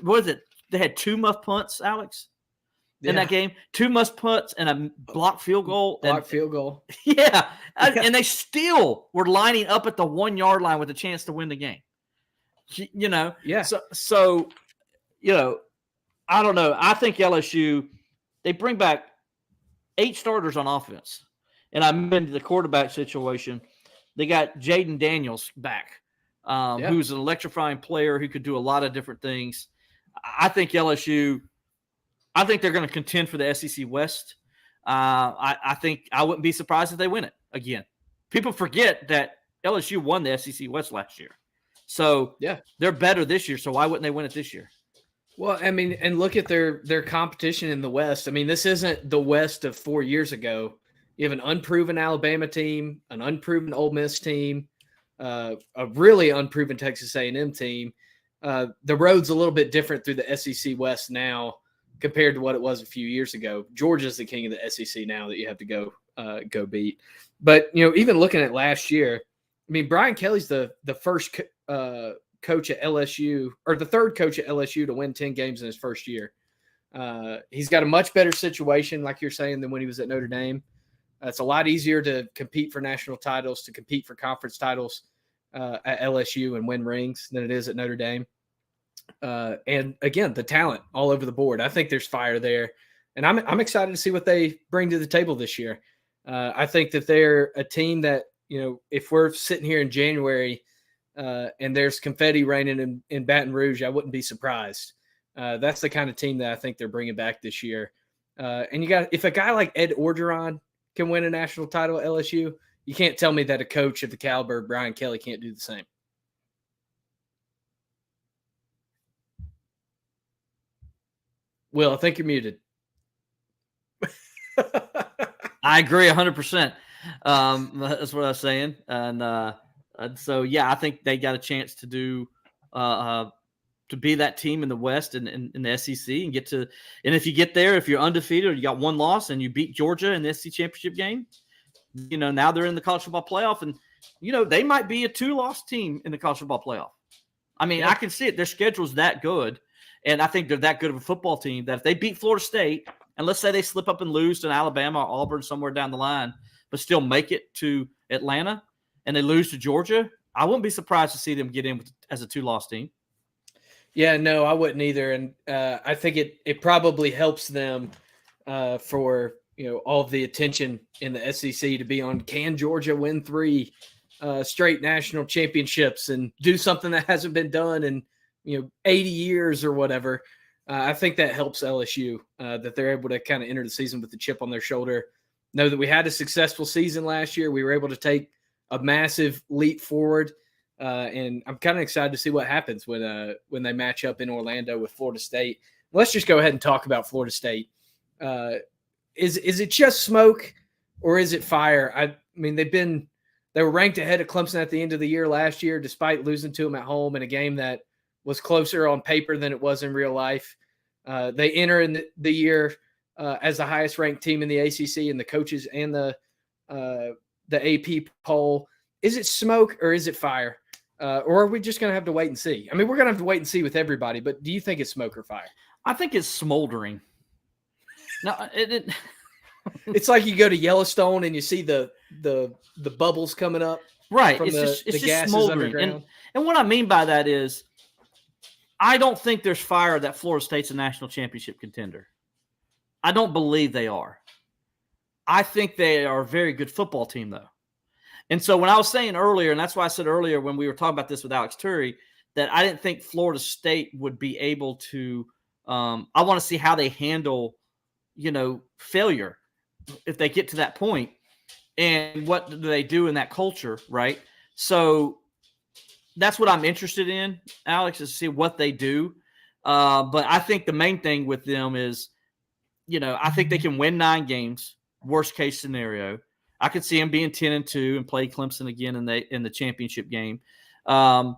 S2: what is it? They had 2 muff punts, Alex, in that game. 2 muff punts and a blocked field goal.
S1: Field goal.
S2: Yeah. And they still were lining up at the 1-yard line with a chance to win the game.
S1: Yeah.
S2: So I don't know. I think LSU, they bring back 8 starters on offense. And I mentioned the quarterback situation. They got Jaden Daniels back, who's an electrifying player who could do a lot of different things. I think LSU, they're going to contend for the SEC West. I think I wouldn't be surprised if they win it again. People forget that LSU won the SEC West last year. So they're better this year. So why wouldn't they win it this year?
S1: Well, I mean, and look at their competition in the West. I mean, this isn't the West of 4 years ago. You have an unproven Alabama team, an unproven Ole Miss team, a really unproven Texas A&M team. The road's a little bit different through the SEC West now compared to what it was a few years ago. Georgia's the king of the SEC now that you have to go beat. But, even looking at last year, I mean, Brian Kelly's the first coach at LSU, or the third coach at LSU to win 10 games in his first year. He's got a much better situation, like you're saying, than when he was at Notre Dame. It's a lot easier to compete for national titles, to compete for conference titles at LSU and win rings than it is at Notre Dame. And again, the talent all over the board. I think there's fire there, and I'm excited to see what they bring to the table this year. I think that they're a team that, if we're sitting here in January and there's confetti raining in Baton Rouge, I wouldn't be surprised. That's the kind of team that I think they're bringing back this year. And if a guy like Ed Orgeron can win a national title at LSU, you can't tell me that a coach of the caliber of Brian Kelly can't do the same. Will, I think you're muted.
S2: I agree 100%. That's what I was saying. And so, yeah, I think they got a chance to do to be that team in the West and in the SEC and get to – and if you get there, if you're undefeated or you got one loss and you beat Georgia in the SEC championship game, now they're in the college football playoff and, they might be a 2-loss team in the college football playoff. I mean, I can see it. Their schedule's that good, and I think they're that good of a football team that if they beat Florida State, and let's say they slip up and lose to Alabama or Auburn somewhere down the line, but still make it to Atlanta, and they lose to Georgia, I wouldn't be surprised to see them get in as a 2-loss team.
S1: Yeah, no, I wouldn't either. And I think it probably helps them for all of the attention in the SEC to be on, can Georgia win 3 straight national championships and do something that hasn't been done in 80 years or whatever. I think that helps LSU that they're able to kind of enter the season with the chip on their shoulder. Know that we had a successful season last year. We were able to take a massive leap forward, and I'm kind of excited to see what happens when they match up in Orlando with Florida State. Let's just go ahead and talk about Florida State. Is it just smoke or is it fire? I mean, they were ranked ahead of Clemson at the end of the year last year, despite losing to them at home in a game that was closer on paper than it was in real life. They enter in the year as the highest ranked team in the ACC and the coaches and the AP poll. Is it smoke or is it fire? Or are we just going to have to wait and see? I mean, we're going to have to wait and see with everybody, but do you think it's smoke or fire?
S2: I think it's smoldering. No,
S1: it's like you go to Yellowstone and you see the bubbles coming up.
S2: Right.
S1: From
S2: it's
S1: the
S2: just
S1: gases
S2: smoldering.
S1: underground.
S2: And what I mean by that is I don't think there's fire that Florida State's a national championship contender. I don't believe they are. I think they are a very good football team, though. And so when I was saying earlier, and that's why I said earlier when we were talking about this with Alex Turry, that I didn't think Florida State would be able to I want to see how they handle, failure if they get to that point. And what do they do in that culture, right? So that's what I'm interested in, Alex, is to see what they do. But I think the main thing with them is, I think they can win 9 games, worst case scenario. I could see them being 10-2 and play Clemson again in the championship game. So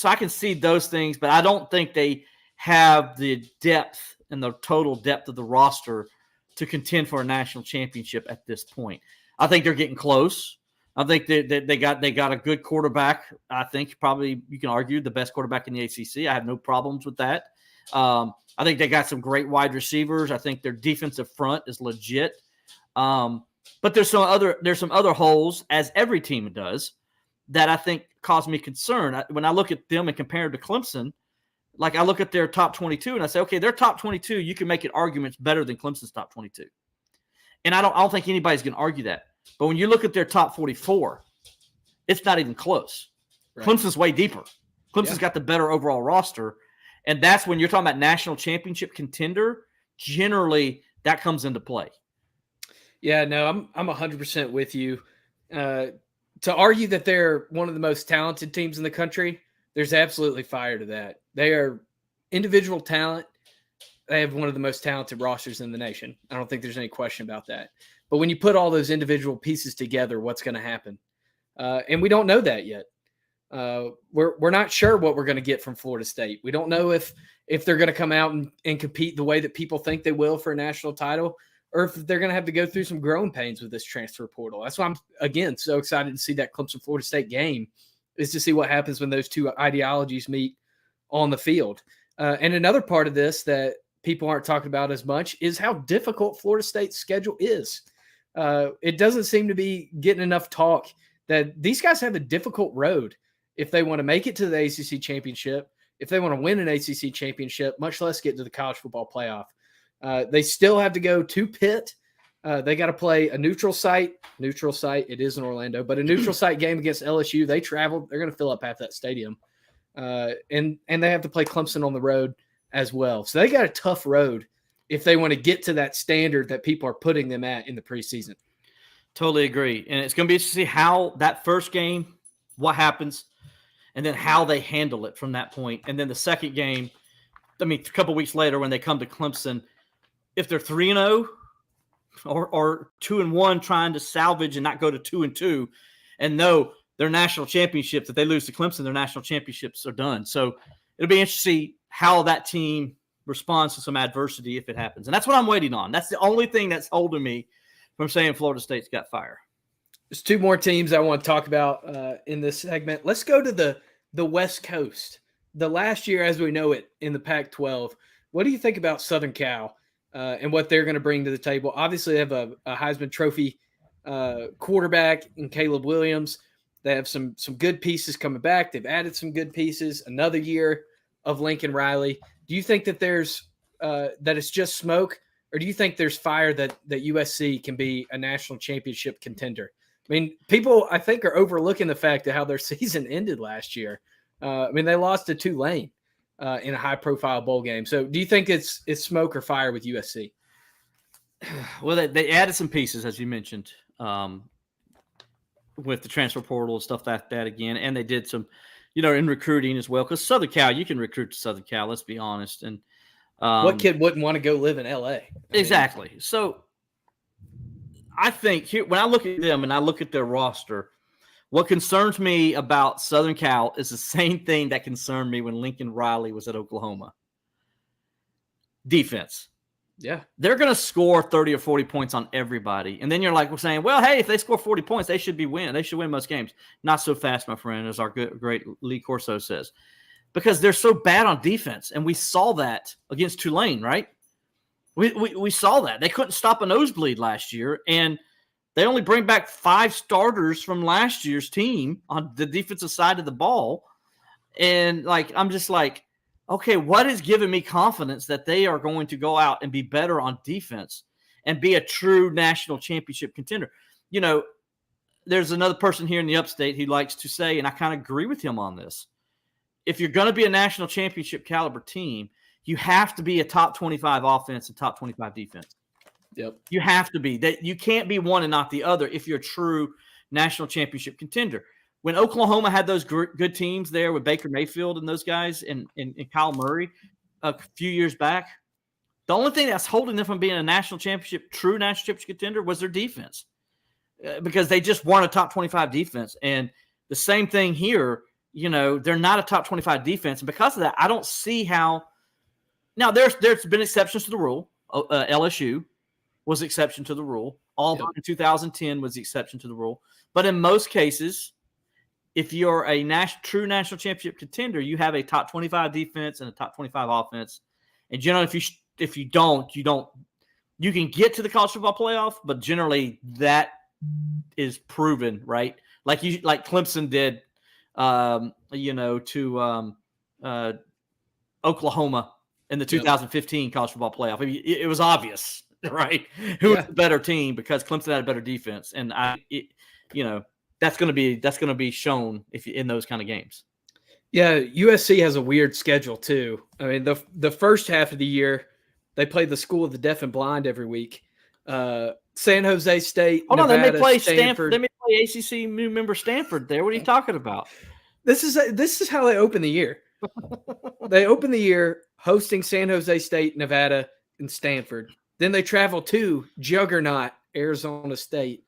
S2: I can see those things, but I don't think they have the depth and the total depth of the roster to contend for a national championship at this point. I think they're getting close. I think they got a good quarterback. I think probably you can argue the best quarterback in the ACC. I have no problems with that. I think they got some great wide receivers. I think their defensive front is legit. But there's some other holes, as every team does, that I think cause me concern. When I look at them and compare it to Clemson, like I look at their top 22 and I say, okay, their top 22, you can make it arguments better than Clemson's top 22. And I don't think anybody's going to argue that. But when you look at their top 44, it's not even close. Right. Clemson's way deeper. Clemson's got the better overall roster. And that's when you're talking about national championship contender, generally that comes into play.
S1: Yeah, no, I'm 100% with you. To argue that they're one of the most talented teams in the country, there's absolutely fire to that. They are individual talent. They have one of the most talented rosters in the nation. I don't think there's any question about that. But when you put all those individual pieces together, what's going to happen? And we don't know that yet. We're not sure what we're going to get from Florida State. We don't know if they're going to come out and compete the way that people think they will for a national title, or if they're going to have to go through some growing pains with this transfer portal. That's why I'm, again, so excited to see that Clemson-Florida State game, is to see what happens when those two ideologies meet on the field. And another part of this that people aren't talking about as much is how difficult Florida State's schedule is. It doesn't seem to be getting enough talk that these guys have a difficult road if they want to make it to the ACC championship, if they want to win an ACC championship, much less get to the college football playoff. They still have to go to Pitt. They got to play a neutral site. It is in Orlando, but a neutral site game against LSU. They traveled. They're going to fill up half that stadium. And they have to play Clemson on the road. as well. So they got a tough road if they want to get to that standard that people are putting them at in the preseason.
S2: Totally agree. And it's going to be interesting to see how that first game, what happens, and then how they handle it from that point. And then the second game, I mean, a couple weeks later when they come to Clemson, if they're 3-0 or 2-1 trying to salvage and not go to 2-2 and know their national championships, if they lose to Clemson, their national championships are done. So it'll be interesting to see how that team responds to some adversity if it happens. And that's what I'm waiting on. That's the only thing that's holding me from saying Florida State's got fire.
S1: There's two more teams I want to talk about in this segment. Let's go to the West Coast. The last year, as we know it, in the Pac-12. What do you think about Southern Cal and what they're going to bring to the table? Obviously, they have a Heisman Trophy quarterback in Caleb Williams. They have some good pieces coming back. They've added some good pieces. Another year of Lincoln Riley. Do you think that there's that it's just smoke, or do you think there's fire that USC can be a national championship contender? I mean, people, I think, are overlooking the fact of how their season ended last year. I mean, they lost to Tulane in a high-profile bowl game. So do you think it's smoke or fire with USC?
S2: Well, they added some pieces, as you mentioned, with the transfer portal and stuff like that again. And they did some, in recruiting as well. Because Southern Cal, you can recruit to Southern Cal, let's be honest. And
S1: what kid wouldn't want to go live in L.A.?
S2: Exactly. So I think here, when I look at them and I look at their roster, what concerns me about Southern Cal is the same thing that concerned me when Lincoln Riley was at Oklahoma. Defense.
S1: Yeah. They're
S2: going to score 30 or 40 points on everybody. And then we're saying, well, hey, if they score 40 points, they should win. They should win most games. Not so fast, my friend, as our great Lee Corso says. Because they're so bad on defense. And we saw that against Tulane, right? We saw that. They couldn't stop a nosebleed last year. And they only bring back 5 starters from last year's team on the defensive side of the ball. And, I'm just like, okay, what is giving me confidence that they are going to go out and be better on defense and be a true national championship contender? There's another person here in the upstate who likes to say, and I kind of agree with him on this, if you're going to be a national championship caliber team, you have to be a top 25 offense and top 25 defense.
S1: Yep.
S2: You have to be. That you can't be one and not the other if you're a true national championship contender. When Oklahoma had those good teams there with Baker Mayfield and those guys and Kyle Murray a few years back, the only thing that's holding them from being a true national championship contender was their defense because they just weren't a top 25 defense. And the same thing here, they're not a top 25 defense. And because of that, I don't see how – now there's been exceptions to the rule. LSU was the exception to the rule. Auburn in 2010 was the exception to the rule. But in most cases – if you're a true national championship contender, you have a top 25 defense and a top 25 offense. And generally, if you don't, you can get to the college football playoff, but generally that is proven, right? Like Clemson did, to Oklahoma in the 2015 college football playoff. I mean, it was obvious, right? Who was the better team because Clemson had a better defense, and that's going to be shown in those kind of games.
S1: Yeah, USC has a weird schedule too. I mean, the first half of the year, they play the School of the Deaf and Blind every week. San Jose State, Nevada,
S2: they may play
S1: Stanford.
S2: They may play ACC new member Stanford there. What are you talking about?
S1: This is how they open the year. They open the year hosting San Jose State, Nevada, and Stanford. Then they travel to Juggernaut, Arizona State,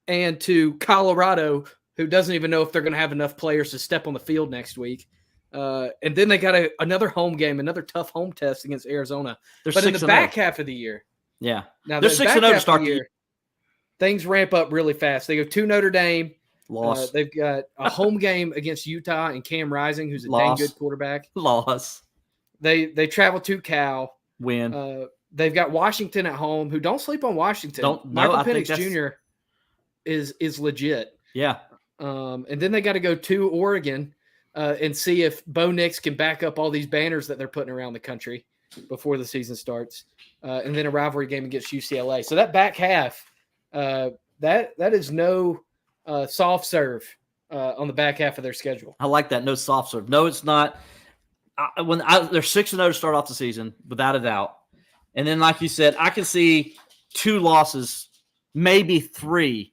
S1: and to Colorado, who doesn't even know if they're going to have enough players to step on the field next week. And then they got another home game, another tough home test against Arizona. But in the back half of the year,
S2: now
S1: they're
S2: 6-0 to start the year.
S1: Things ramp up really fast. They go to Notre Dame.
S2: Loss.
S1: They've got a home game against Utah and Cam Rising, who's a dang good quarterback.
S2: Loss.
S1: They travel to Cal.
S2: Win.
S1: They've got Washington at home, who don't sleep on Washington. Michael Penix Jr. is legit.
S2: Yeah.
S1: And then they got to go to Oregon and see if Bo Nix can back up all these banners that they're putting around the country before the season starts. And then a rivalry game against UCLA. So that back half, that is no soft serve on the back half of their schedule.
S2: I like that. No soft serve. No, it's not. they're 6-0 to start off the season, without a doubt. And then, like you said, I can see 2 losses, maybe 3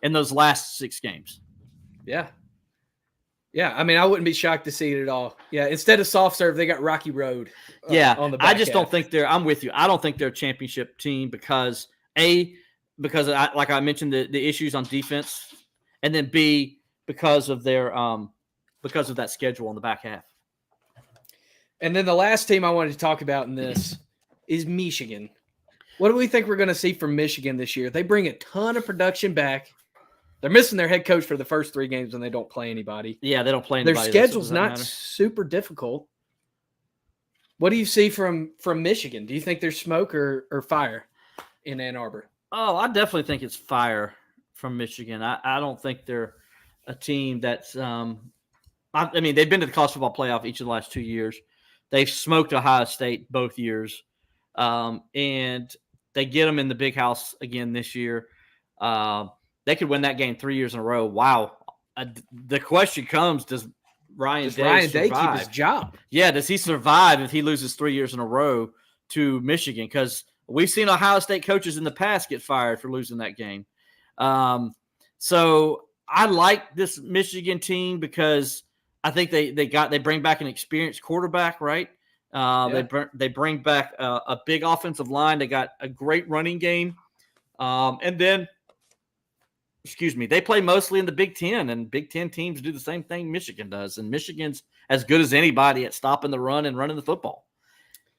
S2: in those last 6 games.
S1: Yeah. Yeah, I mean, I wouldn't be shocked to see it at all. Yeah, instead of soft serve, they got Rocky Road. On the back
S2: I just
S1: half.
S2: don't think they're. I'm with you. I don't think they're a championship team because like I mentioned the issues on defense, and then B because of their because of that schedule on the back half.
S1: And then the last team I wanted to talk about in this is Michigan. What do we think we're going to see from Michigan this year? They bring a ton of production back. They're missing their head coach for the first 3 games when they don't play anybody.
S2: Yeah, they don't play anybody.
S1: Their schedule's not super difficult. What do you see from Michigan? Do you think there's smoke or fire in Ann Arbor?
S2: Oh, I definitely think it's fire from Michigan. I don't think they're a team that's I mean, they've been to the college football playoff each of the last 2 years. They've smoked Ohio State both years. And they get them in the big house again this year. They could win that game 3 years in a row. Wow. The question comes, does Ryan Day
S1: keep his job?
S2: Yeah, does he survive if he loses 3 years in a row to Michigan? Because we've seen Ohio State coaches in the past get fired for losing that game. So I like this Michigan team because I think they bring back an experienced quarterback, right? They bring back a big offensive line. They got a great running game. And then, they play mostly in the Big Ten, and Big Ten teams do the same thing Michigan does. And Michigan's as good as anybody at stopping the run and running the football.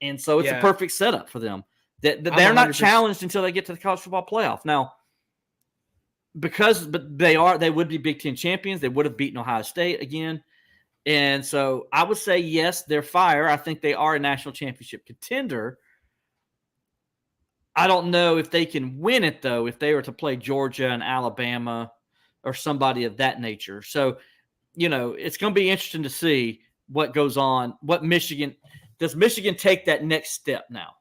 S2: And so it's a perfect setup for them. They're not challenged until they get to the college football playoff. Now, but they would be Big Ten champions. They would have beaten Ohio State again. And so I would say, yes, they're fire. I think they are a national championship contender. I don't know if they can win it, though, if they were to play Georgia and Alabama or somebody of that nature. So, it's going to be interesting to see what goes on. Does Michigan take that next step now?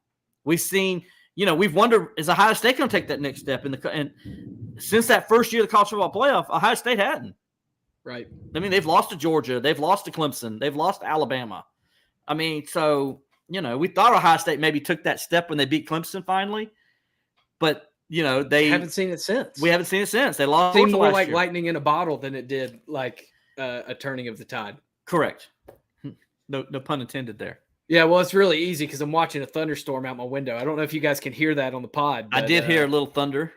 S2: We've seen, we've wondered, is Ohio State going to take that next step? And since that first year of the college football playoff, Ohio State hadn't.
S1: Right.
S2: I mean, they've lost to Georgia. They've lost to Clemson. They've lost to Alabama. I mean, so, we thought Ohio State maybe took that step when they beat Clemson finally. But, they
S1: haven't seen it since.
S2: We haven't seen it since. They lost.
S1: It seemed more like lightning in a bottle than it did like a turning of the tide.
S2: Correct. No pun intended there.
S1: Yeah, well, it's really easy because I'm watching a thunderstorm out my window. I don't know if you guys can hear that on the pod.
S2: But, I did hear a little thunder.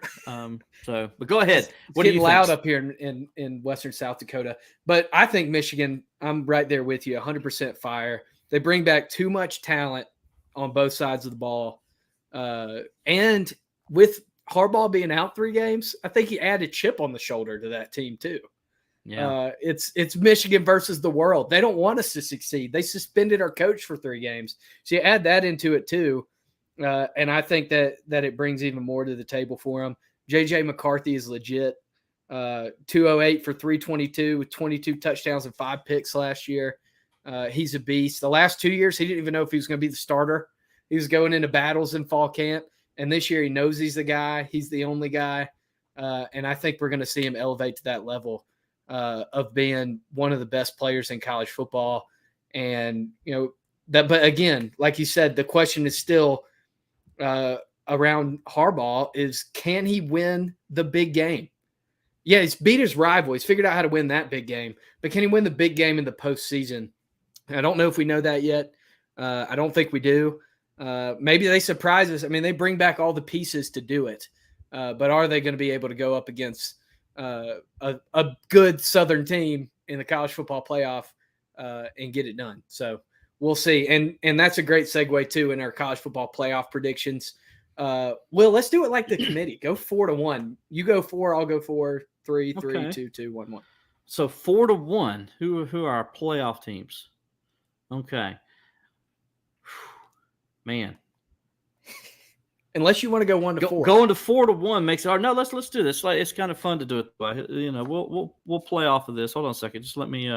S2: But go ahead.
S1: What do you loud think? Up here in western South Dakota? But I think Michigan, I'm right there with you, 100% fire. They bring back too much talent on both sides of the ball. And with Harbaugh being out 3 games, I think he added chip on the shoulder to that team too. Yeah, it's Michigan versus the world. They don't want us to succeed. They suspended our coach for 3 games. So you add that into it too. And I think that it brings even more to the table for them. JJ McCarthy is legit. 208 for 322 with 22 touchdowns and 5 picks last year. He's a beast. The last 2 years, he didn't even know if he was going to be the starter. He was going into battles in fall camp. And this year he knows he's the guy. He's the only guy. And I think we're going to see him elevate to that level of being one of the best players in college football. And, but again, like you said, the question is still around Harbaugh is, can he win the big game? Yeah, he's beat his rival. He's figured out how to win that big game. But can he win the big game in the postseason? I don't know if we know that yet. I don't think we do. Maybe they surprise us. I mean, they bring back all the pieces to do it. But are they going to be able to go up against a good Southern team in the college football playoff and get it done? So we'll see. And that's a great segue, too, in our college football playoff predictions. Will, let's do it like the committee. Go 4-1. You go 4, I'll go 4, 3, 3, 2, 2, 1, 1.
S2: So 4-1. Who are our playoff teams? Okay. Man.
S1: Unless you want to go 1-4.
S2: Going to 4-1 makes it hard. No, let's do this. It's kind of fun to do it. We'll play off of this. Hold on a second. Just let me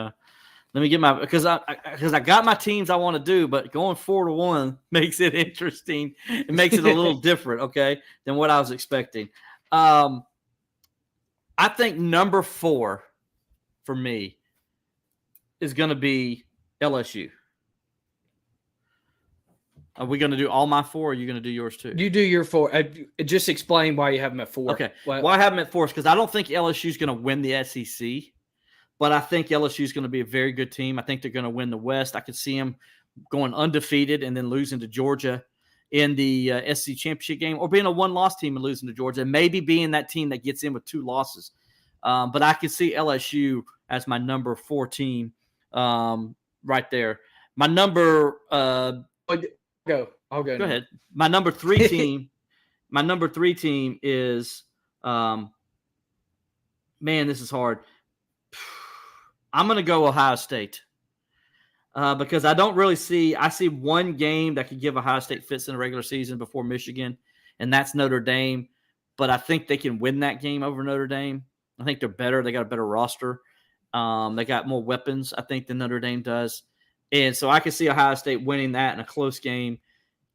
S2: get my, because I got my teams I want to do, but going 4-1 makes it interesting. It makes it a little different, okay, than what I was expecting. I think number 4 for me is going to be LSU. Are we going to do all my 4, or are you going to do yours too?
S1: You do your 4. Just explain why you have them at 4.
S2: Okay. Well, I have them at 4 because I don't think LSU is going to win the SEC, but I think LSU is going to be a very good team. I think they're going to win the West. I could see them going undefeated and then losing to Georgia in the SEC championship game, or being a 1-loss team and losing to Georgia, and maybe being that team that gets in with 2 losses. But I could see LSU as my number 4 team right there. My number
S1: I'll go.
S2: Go ahead. My number 3 team. My number 3 team is man, this is hard. I'm going to go Ohio State. Because I don't really see – I see one game that could give Ohio State fits in the regular season before Michigan, and that's Notre Dame. But I think they can win that game over Notre Dame. I think they're better. They got a better roster. They got more weapons, I think, than Notre Dame does. And so I can see Ohio State winning that in a close game,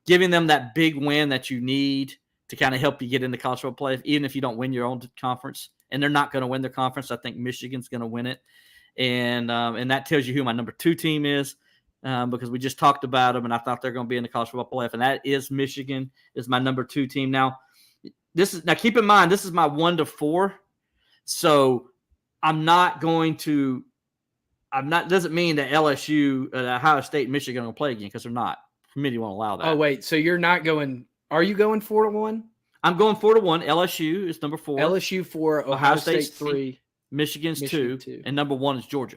S2: giving them that big win that you need to kind of help you get into college football playoff, even if you don't win your own conference. And they're not going to win their conference. I think Michigan's going to win it. And that tells you who my number 2 team is, because we just talked about them, and I thought they're going to be in the college football playoff, and that is Michigan is my number 2 team. Now keep in mind, this is my 1 to 4, so doesn't mean that LSU, Ohio State, and Michigan are going to play again, because they're not. Committee won't allow that.
S1: Oh wait, so you're not going? Are you going 4-1?
S2: I'm going 4-1. LSU is number 4.
S1: LSU 4, Ohio State's 3.
S2: Michigan's 2, and number 1 is Georgia.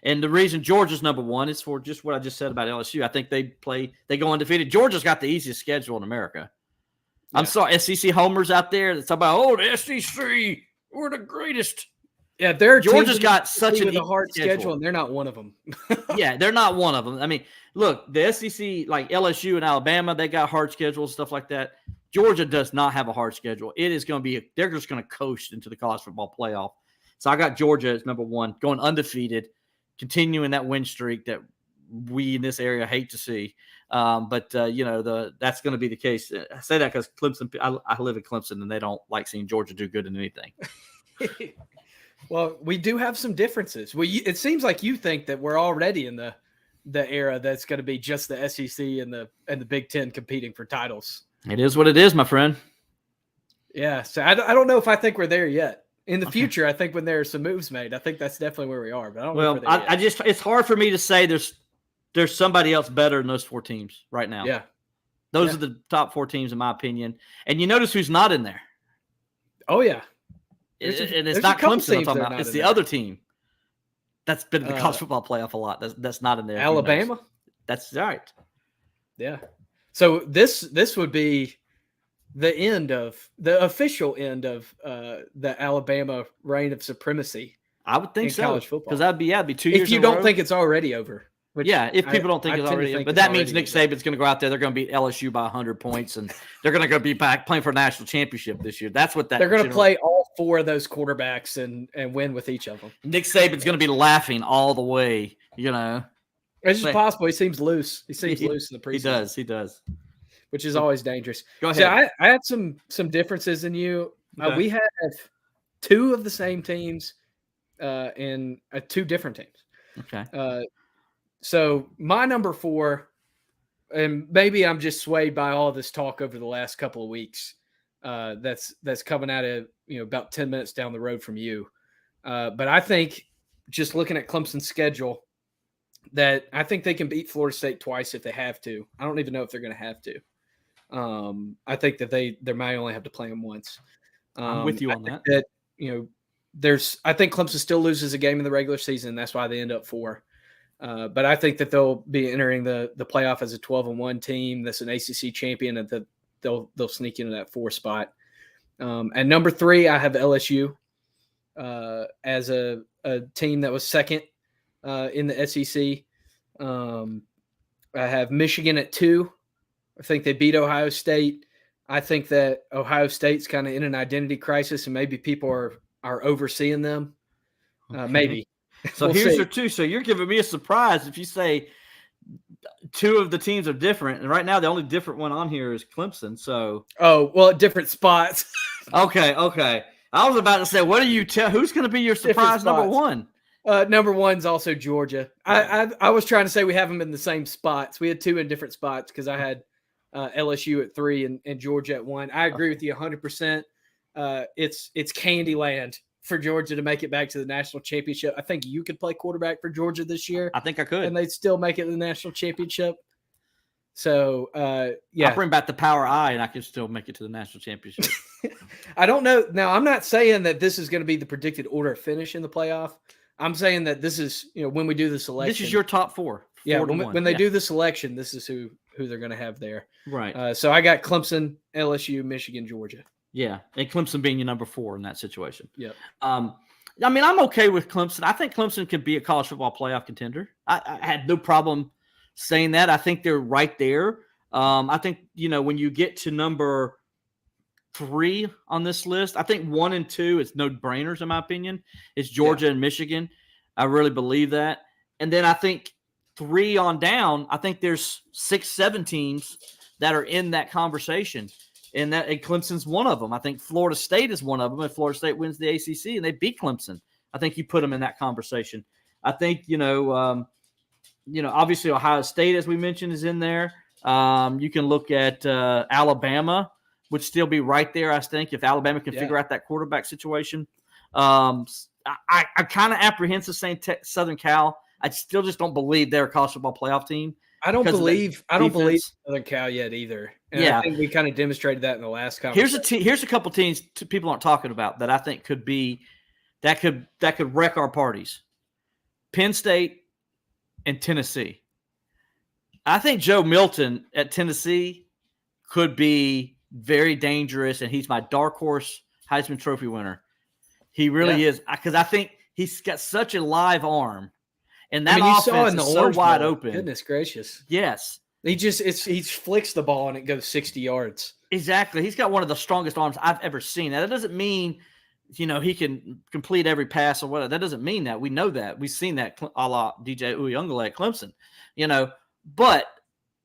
S2: And the reason Georgia's number 1 is for just what I just said about LSU. I think they go undefeated. Georgia's got the easiest schedule in America. Yeah. I'm sorry, SEC homers out there that's about, the SEC, we're the greatest.
S1: Yeah,
S2: Georgia's got such a
S1: hard schedule, and they're not one of them.
S2: Yeah, they're not one of them. I mean, look, the SEC, like LSU and Alabama, they got hard schedules, stuff like that. Georgia does not have a hard schedule. It is going to be – they're just going to coast into the college football playoff. So I got Georgia as number 1, going undefeated, continuing that win streak that we in this area hate to see. But that's going to be the case. I say that because Clemson – I live in Clemson, and they don't like seeing Georgia do good in anything.
S1: Well, we do have some differences. It seems like you think that we're already in the era that's going to be just the SEC and the Big Ten competing for titles.
S2: It is what it is, my friend.
S1: Yeah, so I don't know if I think we're there yet. In the future, I think when there are some moves made, I think that's definitely where we are. But I don't know if we're there yet.
S2: it's hard for me to say there's somebody else better than those 4 teams right now.
S1: Yeah,
S2: those are the top 4 teams in my opinion. And you notice who's not in there.
S1: Oh yeah,
S2: and it's not Clemson I'm talking about. It's the other team that's been in the college football playoff a lot. That's not in there.
S1: Alabama.
S2: That's right.
S1: Yeah. So this would be the official end of the Alabama reign of supremacy.
S2: I would think so.
S1: College football,
S2: because that'd be 2 years.
S1: If you don't think it's already over.
S2: If people don't think it's already over, but that means Nick Saban's going to go out there. They're going to beat LSU by 100 points, and they're going to go be back playing for a national championship this year. That's what
S1: they're going to play all 4 of those quarterbacks and win with each of them.
S2: Nick Saban's going to be laughing all the way.
S1: It's just possible. He seems loose. He seems loose in the preseason.
S2: He does.
S1: Which is always dangerous.
S2: Go ahead.
S1: So I had some differences in you.
S2: Okay.
S1: We have 2 of the same teams and 2 different teams.
S2: Okay.
S1: So my number 4, and maybe I'm just swayed by all this talk over the last couple of weeks. That's coming out of about 10 minutes down the road from you. But I think just looking at Clemson's schedule, that I think they can beat Florida State twice if they have to. I don't even know if they're going to have to. I think that they might only have to play them once.
S2: I'm with you on that.
S1: I think Clemson still loses a game in the regular season. That's why they end up 4. But I think that they'll be entering the playoff as a 12-1 team. That's an ACC champion, and that they'll sneak into that 4 spot. And number 3, I have LSU as a team that was second in the SEC. I have Michigan at 2. I think they beat Ohio State. I think that Ohio State's kind of in an identity crisis, and maybe people are overseeing them. Maybe.
S2: So
S1: We'll
S2: here's
S1: see.
S2: your 2. So you're giving me a surprise if you say 2 of the teams are different. And right now, the only different one on here is Clemson. So
S1: different spots.
S2: Okay. I was about to say, what do you tell? Who's going to be your surprise number 1?
S1: Number one's also Georgia. I was trying to say we have them in the same spots. We had two in different spots because I had LSU at 3 and Georgia at 1. I agree with you 100%. It's Candyland for Georgia to make it back to the national championship. I think you could play quarterback for Georgia this year.
S2: I think I could.
S1: And they'd still make it to the national championship. So, yeah.
S2: I'll bring back the power I, and I can still make it to the national championship.
S1: I don't know. Now, I'm not saying that this is going to be the predicted order of finish in the playoff. I'm saying that this is, when we do the selection.
S2: This is your top 4.
S1: Yeah, when they do the selection, this is who they're going to have there.
S2: Right.
S1: So I got Clemson, LSU, Michigan, Georgia.
S2: Yeah, and Clemson being your number 4 in that situation.
S1: Yep.
S2: I mean, I'm okay with Clemson. I think Clemson could be a college football playoff contender. I had no problem saying that. I think they're right there. I think, when you get to number 3 on this list, I think 1 and 2 is no-brainers in my opinion. It's Georgia and Michigan. I really believe that. And then I think 3 on down, I think there's 6, 7 teams that are in that conversation. And Clemson's one of them. I think Florida State is one of them. If Florida State wins the ACC and they beat Clemson, I think you put them in that conversation. I think, obviously Ohio State, as we mentioned, is in there. You can look at Alabama, would still be right there, I think, if Alabama can figure out that quarterback situation. I'm kind of apprehensive saying Southern Cal. I still just don't believe they're a college football playoff team.
S1: I don't believe Southern Cal yet either. And I think we kind of demonstrated that in the last conversation.
S2: Here's a couple teams people aren't talking about that I think could be that could wreck our parties. Penn State and Tennessee. I think Joe Milton at Tennessee could be very dangerous, and he's my dark horse Heisman Trophy winner. He really is, because I think he's got such a live arm. And that offense is so wide open.
S1: Goodness gracious.
S2: Yes.
S1: He flicks the ball and it goes 60 yards.
S2: Exactly. He's got one of the strongest arms I've ever seen. Now, that doesn't mean, he can complete every pass or whatever. That doesn't mean that. We know that. We've seen that a la DJ Uyunglele at Clemson. But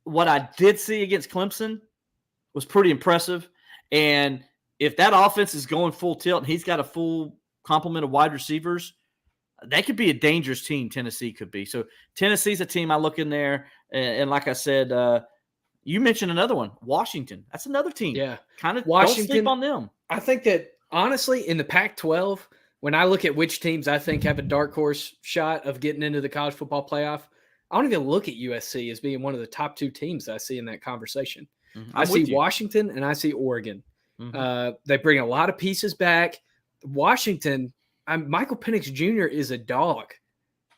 S2: what I did see against Clemson was pretty impressive. And if that offense is going full tilt and he's got a full complement of wide receivers, that could be a dangerous team. Tennessee could be. So Tennessee's a team I look in there. And like I said, you mentioned another one, Washington. That's another team.
S1: Yeah.
S2: Kind of
S1: Washington,
S2: don't sleep on them.
S1: I think that, honestly, in the Pac-12, when I look at which teams I think have a dark horse shot of getting into the college football playoff, I don't even look at USC as being one of the top 2 teams I see in that conversation. Mm-hmm. I see Washington and I see Oregon. Mm-hmm. They bring a lot of pieces back. Washington, Michael Penix Jr. is a dog.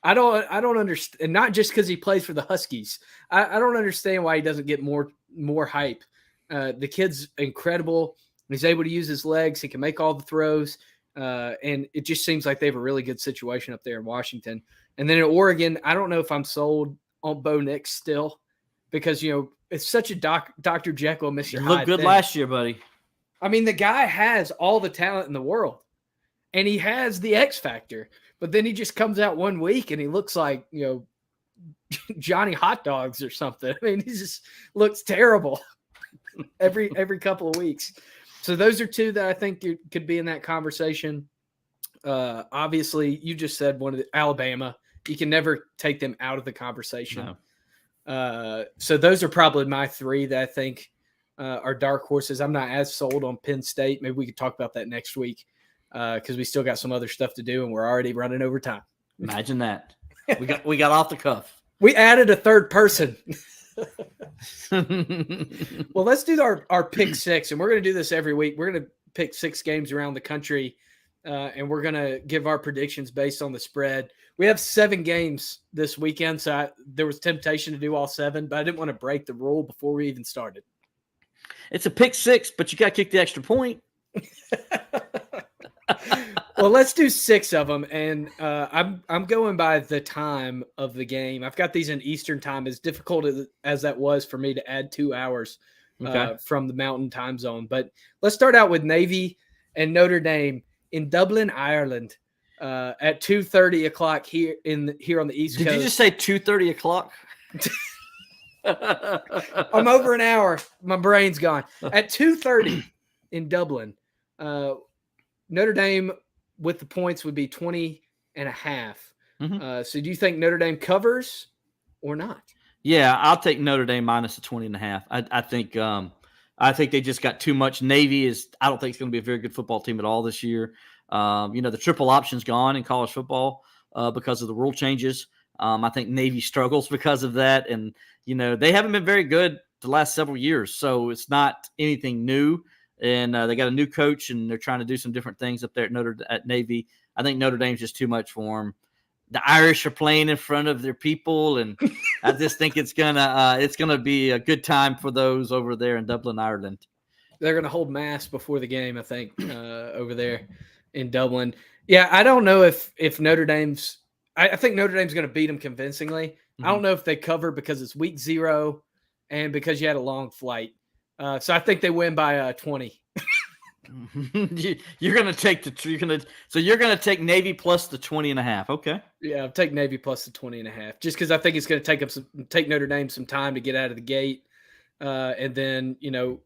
S1: I don't understand, and not just because he plays for the Huskies. I don't understand why he doesn't get more hype. The kid's incredible. He's able to use his legs. He can make all the throws, and it just seems like they have a really good situation up there in Washington. And then in Oregon, I don't know if I'm sold on Bo Nix still, because it's such a Dr. Jekyll, Mr. Hyde.
S2: Looked good last year, buddy. I
S1: mean, the guy has all the talent in the world. And he has the X factor, but then he just comes out one week and he looks like, Johnny Hot Dogs or something. I mean, he just looks terrible every couple of weeks. So those are 2 that I think could be in that conversation. Obviously, you just said one of Alabama. You can never take them out of the conversation. No. So those are probably my 3 that I think are dark horses. I'm not as sold on Penn State. Maybe we could talk about that next week. Because we still got some other stuff to do, and we're already running over time.
S2: Imagine that. We got off the cuff.
S1: We added a third person. Well, let's do our pick 6, and we're going to do this every week. We're going to pick 6 games around the country, and we're going to give our predictions based on the spread. We have 7 games this weekend, so there was temptation to do all 7, but I didn't want to break the rule before we even started.
S2: It's a pick 6, but you got to kick the extra point.
S1: Well, let's do 6 of them, and I'm going by the time of the game. I've got these in Eastern time. As difficult as that was for me to add 2 hours from the Mountain time zone. But let's start out with Navy and Notre Dame in Dublin, Ireland, at 2:30 o'clock here on the East Coast.
S2: Did you just say 2:30 o'clock?
S1: I'm over an hour. My brain's gone. At 2:30 in Dublin, Notre Dame with the points would be 20.5.
S2: Mm-hmm.
S1: So do you think Notre Dame covers or not?
S2: Yeah, I'll take Notre Dame minus the 20.5. I think they just got too much. Navy I don't think it's going to be a very good football team at all this year. The triple option's gone in college football because of the rule changes. I think Navy struggles because of that. And, they haven't been very good the last several years. So it's not anything new. And they got a new coach, and they're trying to do some different things up there at Navy. I think Notre Dame's just too much for them. The Irish are playing in front of their people, and I just think it's gonna be a good time for those over there in Dublin, Ireland.
S1: They're gonna hold mass before the game, I think, over there in Dublin. Yeah, I don't know if Notre Dame's. I think Notre Dame's gonna beat them convincingly. Mm-hmm. I don't know if they cover because it's week 0 and because you had a long flight. So I think they win by 20.
S2: You're gonna take take Navy plus the 20.5. Okay.
S1: Yeah, I'll take Navy plus the 20.5, just because I think it's going to take Notre Dame some time to get out of the gate, and then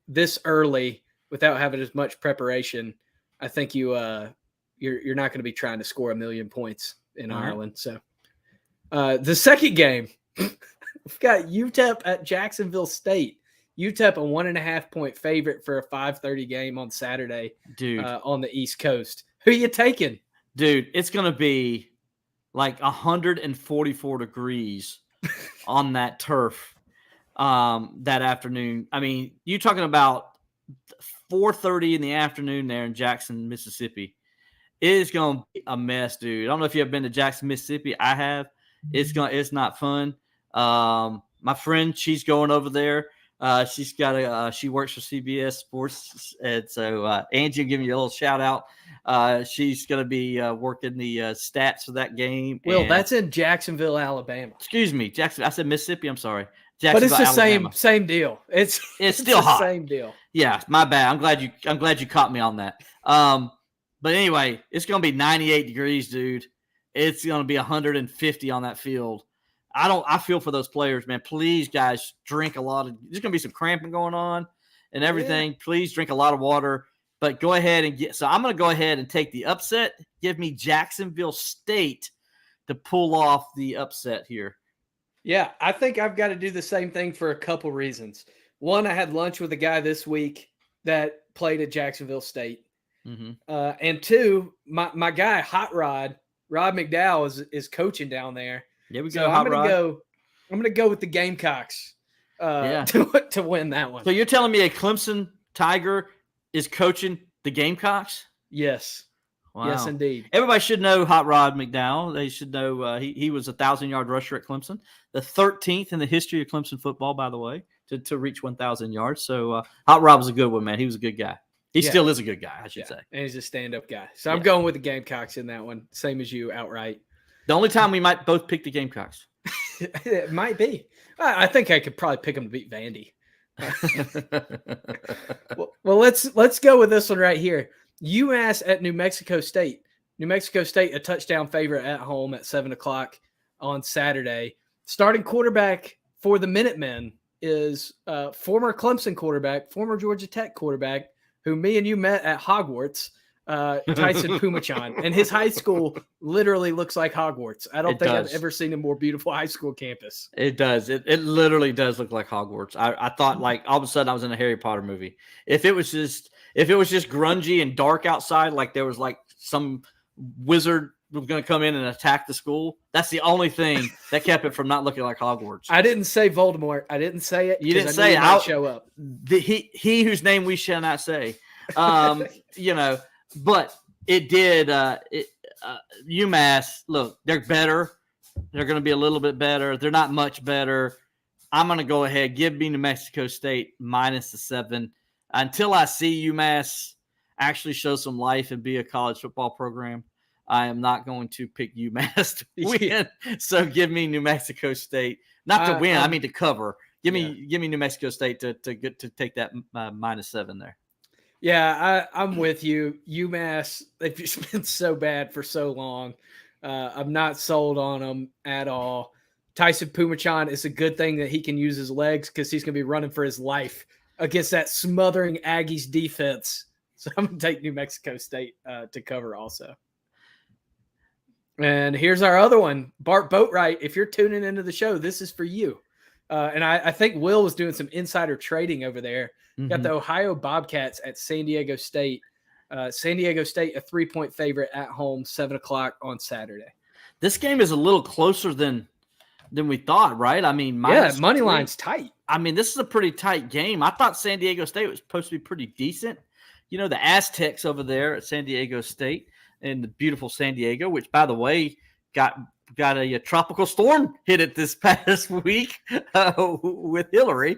S1: this early without having as much preparation, I think you're not going to be trying to score 1 million points in Ireland. So the second game, we've got UTEP at Jacksonville State. UTEP a 1.5 point favorite for a 5:30 game on Saturday,
S2: dude,
S1: on the East Coast. Who are you taking?
S2: Dude, it's going to be like 144 degrees on that turf that afternoon. I mean, you're talking about 4:30 in the afternoon there in Jackson, Mississippi. It is going to be a mess, dude. I don't know if you've ever been to Jackson, Mississippi. I have. It's not fun. My friend, she's going over there. She's got she works for CBS Sports, and so Angie will give you a little shout out. She's going to be working the stats for that game.
S1: Well, that's in Jacksonville, Alabama.
S2: Excuse me, Jackson. I said Mississippi. I'm sorry,
S1: but it's the
S2: Alabama.
S1: same deal. It's
S2: still hot.
S1: Same deal.
S2: Yeah, my bad. I'm glad you caught me on that. But anyway, it's going to be 98 degrees, dude. It's going to be 150 on that field. I feel for those players, man. Please, guys, drink a lot of. There's going to be some cramping going on and everything. Yeah. Please drink a lot of water. But go ahead and so I'm going to go ahead and take the upset. Give me Jacksonville State to pull off the upset here.
S1: Yeah, I think I've got to do the same thing for a couple reasons. One, I had lunch with a guy this week that played at Jacksonville State.
S2: Mm-hmm.
S1: And two, my guy, Hot Rod McDowell, is coaching down there.
S2: Yeah, we go.
S1: So I'm gonna go with the Gamecocks to win that one.
S2: So you're telling me a Clemson Tiger is coaching the Gamecocks?
S1: Yes.
S2: Wow.
S1: Yes, indeed.
S2: Everybody should know Hot Rod McDowell. They should know he was a 1,000-yard rusher at Clemson, the 13th in the history of Clemson football, by the way, to reach 1,000 yards. So Hot Rod was a good one, man. He was a good guy. He still is a good guy, I should say.
S1: And he's a stand-up guy. So I'm going with the Gamecocks in that one, same as you, outright. The
S2: only time we might both pick the Gamecocks.
S1: It might be. I think I could probably pick them to beat Vandy. well, let's go with this one right here. UMass at New Mexico State. New Mexico State, a touchdown favorite at home at 7:00 on Saturday. Starting quarterback for the Minutemen is former Clemson quarterback, former Georgia Tech quarterback, who me and you met at Hogwarts, Tyson Pumachan. And his high school literally looks like Hogwarts. I don't think I've ever seen a more beautiful high school campus.
S2: It does. It literally does look like Hogwarts. I thought like all of a sudden I was in a Harry Potter movie. If it was just grungy and dark outside, like there was like some wizard was going to come in and attack the school, that's the only thing that kept it from not looking like Hogwarts.
S1: I didn't say Voldemort. I didn't say it.
S2: You didn't say it.
S1: I'll show up.
S2: He whose name we shall not say. But it did. UMass, look, they're better. They're going to be a little bit better. They're not much better. I'm going to go ahead. Give me New Mexico State minus the 7 until I see UMass actually show some life and be a college football program. I am not going to pick UMass to win. So give me New Mexico State, not to win. I mean to cover. Give me New Mexico State to take that minus 7 there.
S1: Yeah, I'm with you. UMass, they've just been so bad for so long. I'm not sold on them at all. Tyson Pumachan, is a good thing that he can use his legs because he's going to be running for his life against that smothering Aggies defense. So I'm going to take New Mexico State to cover also. And here's our other one, Bart Boatwright. If you're tuning into the show, this is for you. And I think Will was doing some insider trading over there. Got the Ohio Bobcats at San Diego State. San Diego State, a 3-point favorite at home, 7:00 on Saturday.
S2: This game is a little closer than we thought, right? I mean,
S1: money line's tight.
S2: I mean, this is a pretty tight game. I thought San Diego State was supposed to be pretty decent. You know, the Aztecs over there at San Diego State in the beautiful San Diego, which, by the way, got a tropical storm hit it this past week with Hillary.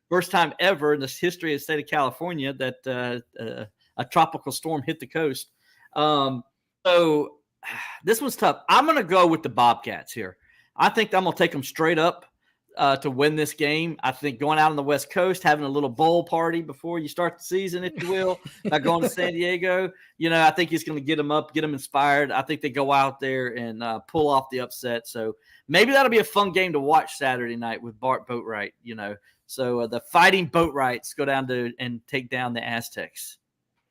S2: First time ever in the history of the state of California that a tropical storm hit the coast. So this one's tough. I'm going to go with the Bobcats here. I think I'm going to take them straight up to win this game. I think going out on the West Coast, having a little bowl party before you start the season, if you will, not going to San Diego, I think he's going to get them up, get them inspired. I think they go out there and pull off the upset. So maybe that'll be a fun game to watch Saturday night with Bart Boatwright, So the Fighting Boatwrights go down and take down the Aztecs.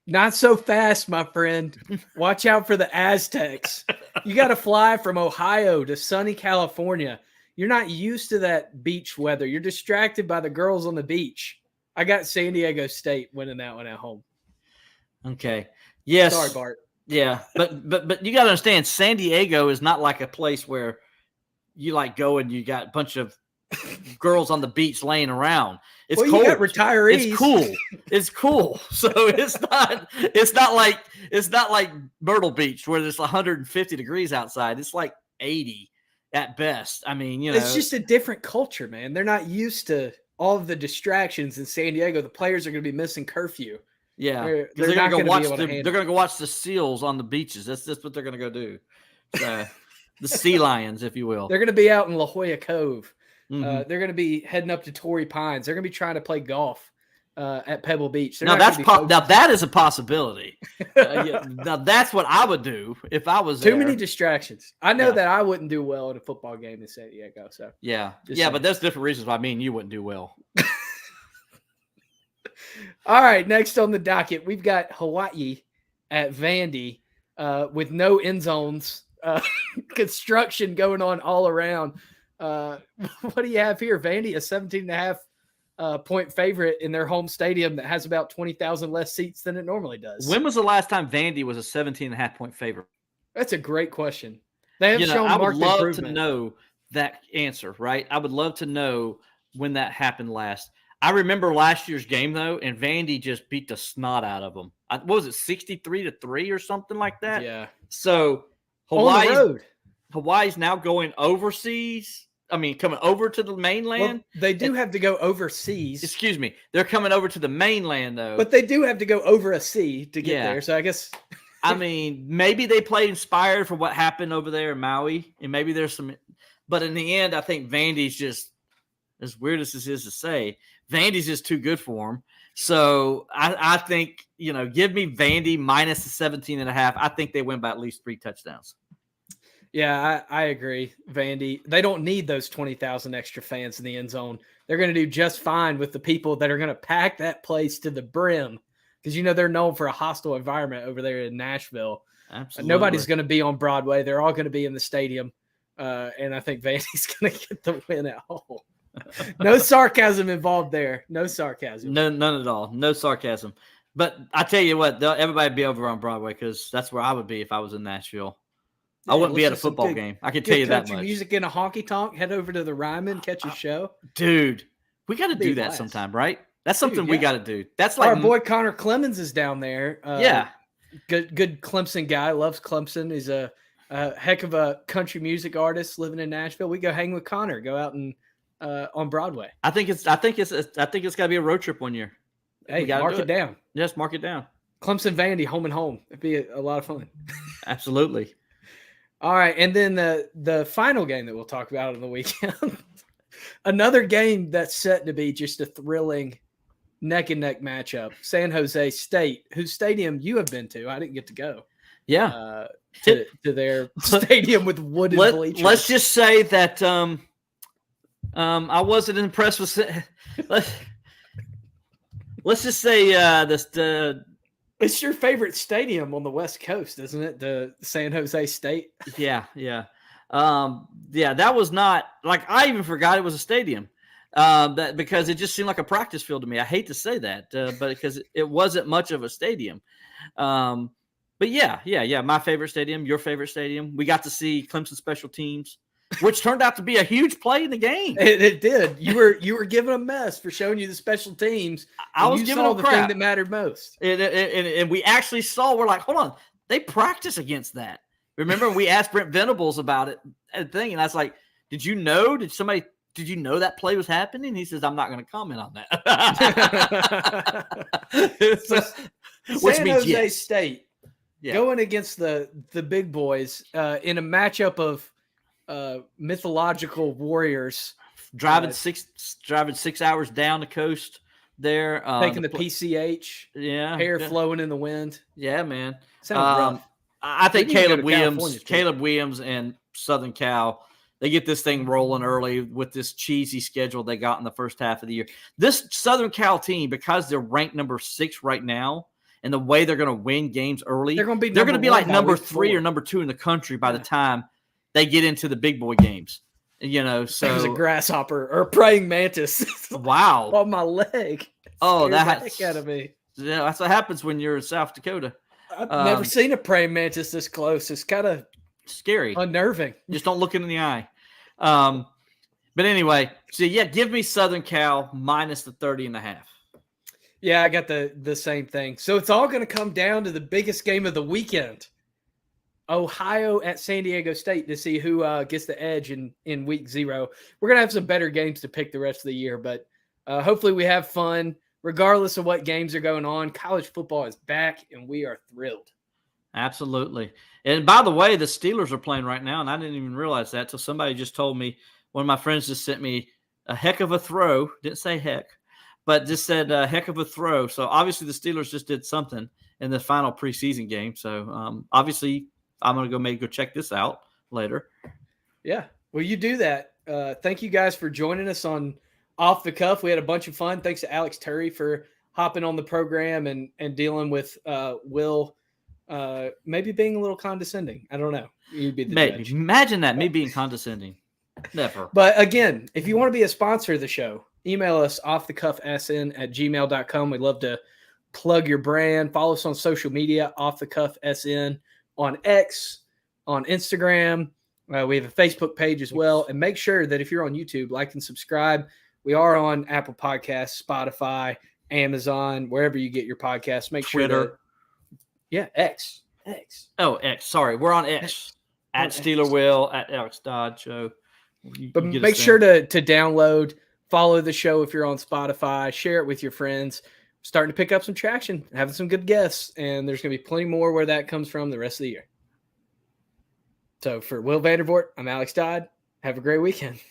S1: Not so fast, my friend. Watch out for the Aztecs. You got to fly from Ohio to sunny California. You're not used to that beach weather. You're distracted by the girls on the beach. I got San Diego State winning that one at home.
S2: Okay. Yes.
S1: Sorry, Bart.
S2: Yeah, but you got to understand, San Diego is not like a place where you go and you got a bunch of girls on the beach laying around. It's cold.
S1: You got retirees.
S2: It's cool. It's cool. So it's not like Myrtle Beach where there's 150 degrees outside. It's like 80 at best. I mean,
S1: it's just a different culture, man. They're not used to all of the distractions in San Diego. The players are going to be missing curfew.
S2: Yeah,
S1: they're
S2: going to go watch the seals on the beaches. That's what they're going to go do. The sea lions, if you will.
S1: They're going to be out in La Jolla Cove. They're going to be heading up to Torrey Pines. They're going to be trying to play golf at Pebble Beach.
S2: Now that is a possibility. Now that's what I would do if I was
S1: too many distractions. I know that I wouldn't do well in a football game in San Diego. So
S2: but there's different reasons why me and you wouldn't do well.
S1: All right, next on the docket, we've got Hawaii at Vandy with no end zones, construction going on all around. What do you have here? Vandy, a 17.5 point favorite in their home stadium that has about 20,000 less seats than it normally does.
S2: When was the last time Vandy was a 17.5 point favorite?
S1: That's a great question. They have shown
S2: I
S1: marked
S2: would love
S1: improvement.
S2: to know that answer, right? I would love to know when that happened last. I remember last year's game, though, and Vandy just beat the snot out of them. What was it, 63-3 or something like that?
S1: Yeah.
S2: So Hawaii's now going overseas. I mean, coming over to the mainland.
S1: Well, they do have to go overseas.
S2: Excuse me. They're coming over to the mainland, though.
S1: But they do have to go over a sea to get there. So I guess.
S2: I mean, maybe they played inspired for what happened over there in Maui. And maybe there's some. But in the end, I think Vandy's just, as weird as this is to say, Vandy's just too good for them. So I think, give me Vandy minus the 17.5. I think they win by at least 3 touchdowns.
S1: Yeah, I agree. Vandy, they don't need those 20,000 extra fans in the end zone. They're going to do just fine with the people that are going to pack that place to the brim because, they're known for a hostile environment over there in Nashville.
S2: Absolutely.
S1: Nobody's going to be on Broadway. They're all going to be in the stadium. And I think Vandy's going to get the win at home. No sarcasm involved there. No sarcasm.
S2: No, none at all. No sarcasm. But I tell you what, everybody be over on Broadway because that's where I would be if I was in Nashville. I wouldn't be at a football game. I can tell you that much.
S1: Music in a honky tonk. Head over to the Ryman, catch a show.
S2: Dude, we got to do that sometime, right? That's something we got to do. That's like
S1: our boy Connor Clemens is down there. Good Clemson guy. Loves Clemson. He's a heck of a country music artist living in Nashville. We go hang with Connor. Go out and on Broadway.
S2: I think it's got to be a road trip one year.
S1: Hey, mark it down.
S2: Yes, mark it down.
S1: Clemson Vandy, home and home. It'd be a lot of fun.
S2: Absolutely.
S1: All right, and then the final game that we'll talk about on the weekend, another game that's set to be just a thrilling neck-and-neck matchup. San Jose State, whose stadium you have been to. I didn't get to go.
S2: Yeah.
S1: To their stadium with wooden bleachers.
S2: Let's just say that I wasn't impressed with let's just say
S1: It's your favorite stadium on the West Coast, isn't it? The San Jose State.
S2: Yeah. That was not like I even forgot it was a stadium. That because it just seemed like a practice field to me. I hate to say that, but because it wasn't much of a stadium. But yeah. My favorite stadium, your favorite stadium. We got to see Clemson special teams, which turned out to be a huge play in the game.
S1: It did. You were giving a mess for showing you the special teams.
S2: I was giving them
S1: the
S2: crap.
S1: Thing that mattered most.
S2: And we actually saw. We're like, hold on, they practice against that. Remember, we asked Brent Venables about it and I was like, did you know? Did you know that play was happening? He says, I'm not going to comment on that.
S1: San Jose State going against the big boys in a matchup of mythological warriors.
S2: Driving 6 hours down the coast there.
S1: Taking the PCH.
S2: Yeah.
S1: Hair flowing in the wind.
S2: Yeah, man.
S1: Sounds rough.
S2: I think Caleb Williams and Southern Cal, they get this thing rolling early with this cheesy schedule they got in the first half of the year. This Southern Cal team, because they're ranked number 6 right now, and the way they're going to win games early, they're going to be like number 3 or number 2 in the country by the time they get into the big boy games. So
S1: there's a grasshopper or a praying mantis.
S2: Wow,
S1: on my leg.
S2: That
S1: heck out of me.
S2: Yeah, that's what happens when you're in South Dakota.
S1: I've never seen a praying mantis this close. It's kind of
S2: scary,
S1: unnerving.
S2: Just don't look it in the eye. But anyway, so yeah, give me Southern Cal minus the 30.5.
S1: Yeah, I got the same thing. So it's all going to come down to the biggest game of the weekend. Ohio at San Diego State to see who gets the edge in week 0. We're going to have some better games to pick the rest of the year, but hopefully we have fun. Regardless of what games are going on, college football is back, and we are thrilled.
S2: Absolutely. And by the way, the Steelers are playing right now, and I didn't even realize that till somebody just told me. One of my friends just sent me a heck of a throw. Didn't say heck, but just said a heck of a throw. So obviously the Steelers just did something in the final preseason game. So obviously I'm going to go check this out later.
S1: Yeah. Well, you do that. Thank you guys for joining us on Off the Cuff. We had a bunch of fun. Thanks to Alex Turry for hopping on the program and dealing with Will maybe being a little condescending. I don't know. You'd be the judge.
S2: Imagine that, me being condescending. Never.
S1: But again, if you want to be a sponsor of the show, email us offthecuffsn@gmail.com. We'd love to plug your brand. Follow us on social media, offthecuffsn on X, on Instagram. We have a Facebook page as well. And make sure that if you're on YouTube, like and subscribe. We are on Apple Podcasts, Spotify, Amazon, wherever you get your podcasts. Make
S2: Twitter.
S1: Sure X.
S2: Oh, X. Sorry. We're on X. At Steeler Will, at Alex Dodd Show.
S1: But make sure to download, follow the show if you're on Spotify, share it with your friends. Starting to pick up some traction, having some good guests, and there's going to be plenty more where that comes from the rest of the year. So for Will Vandervoort, I'm Alex Dodd. Have a great weekend.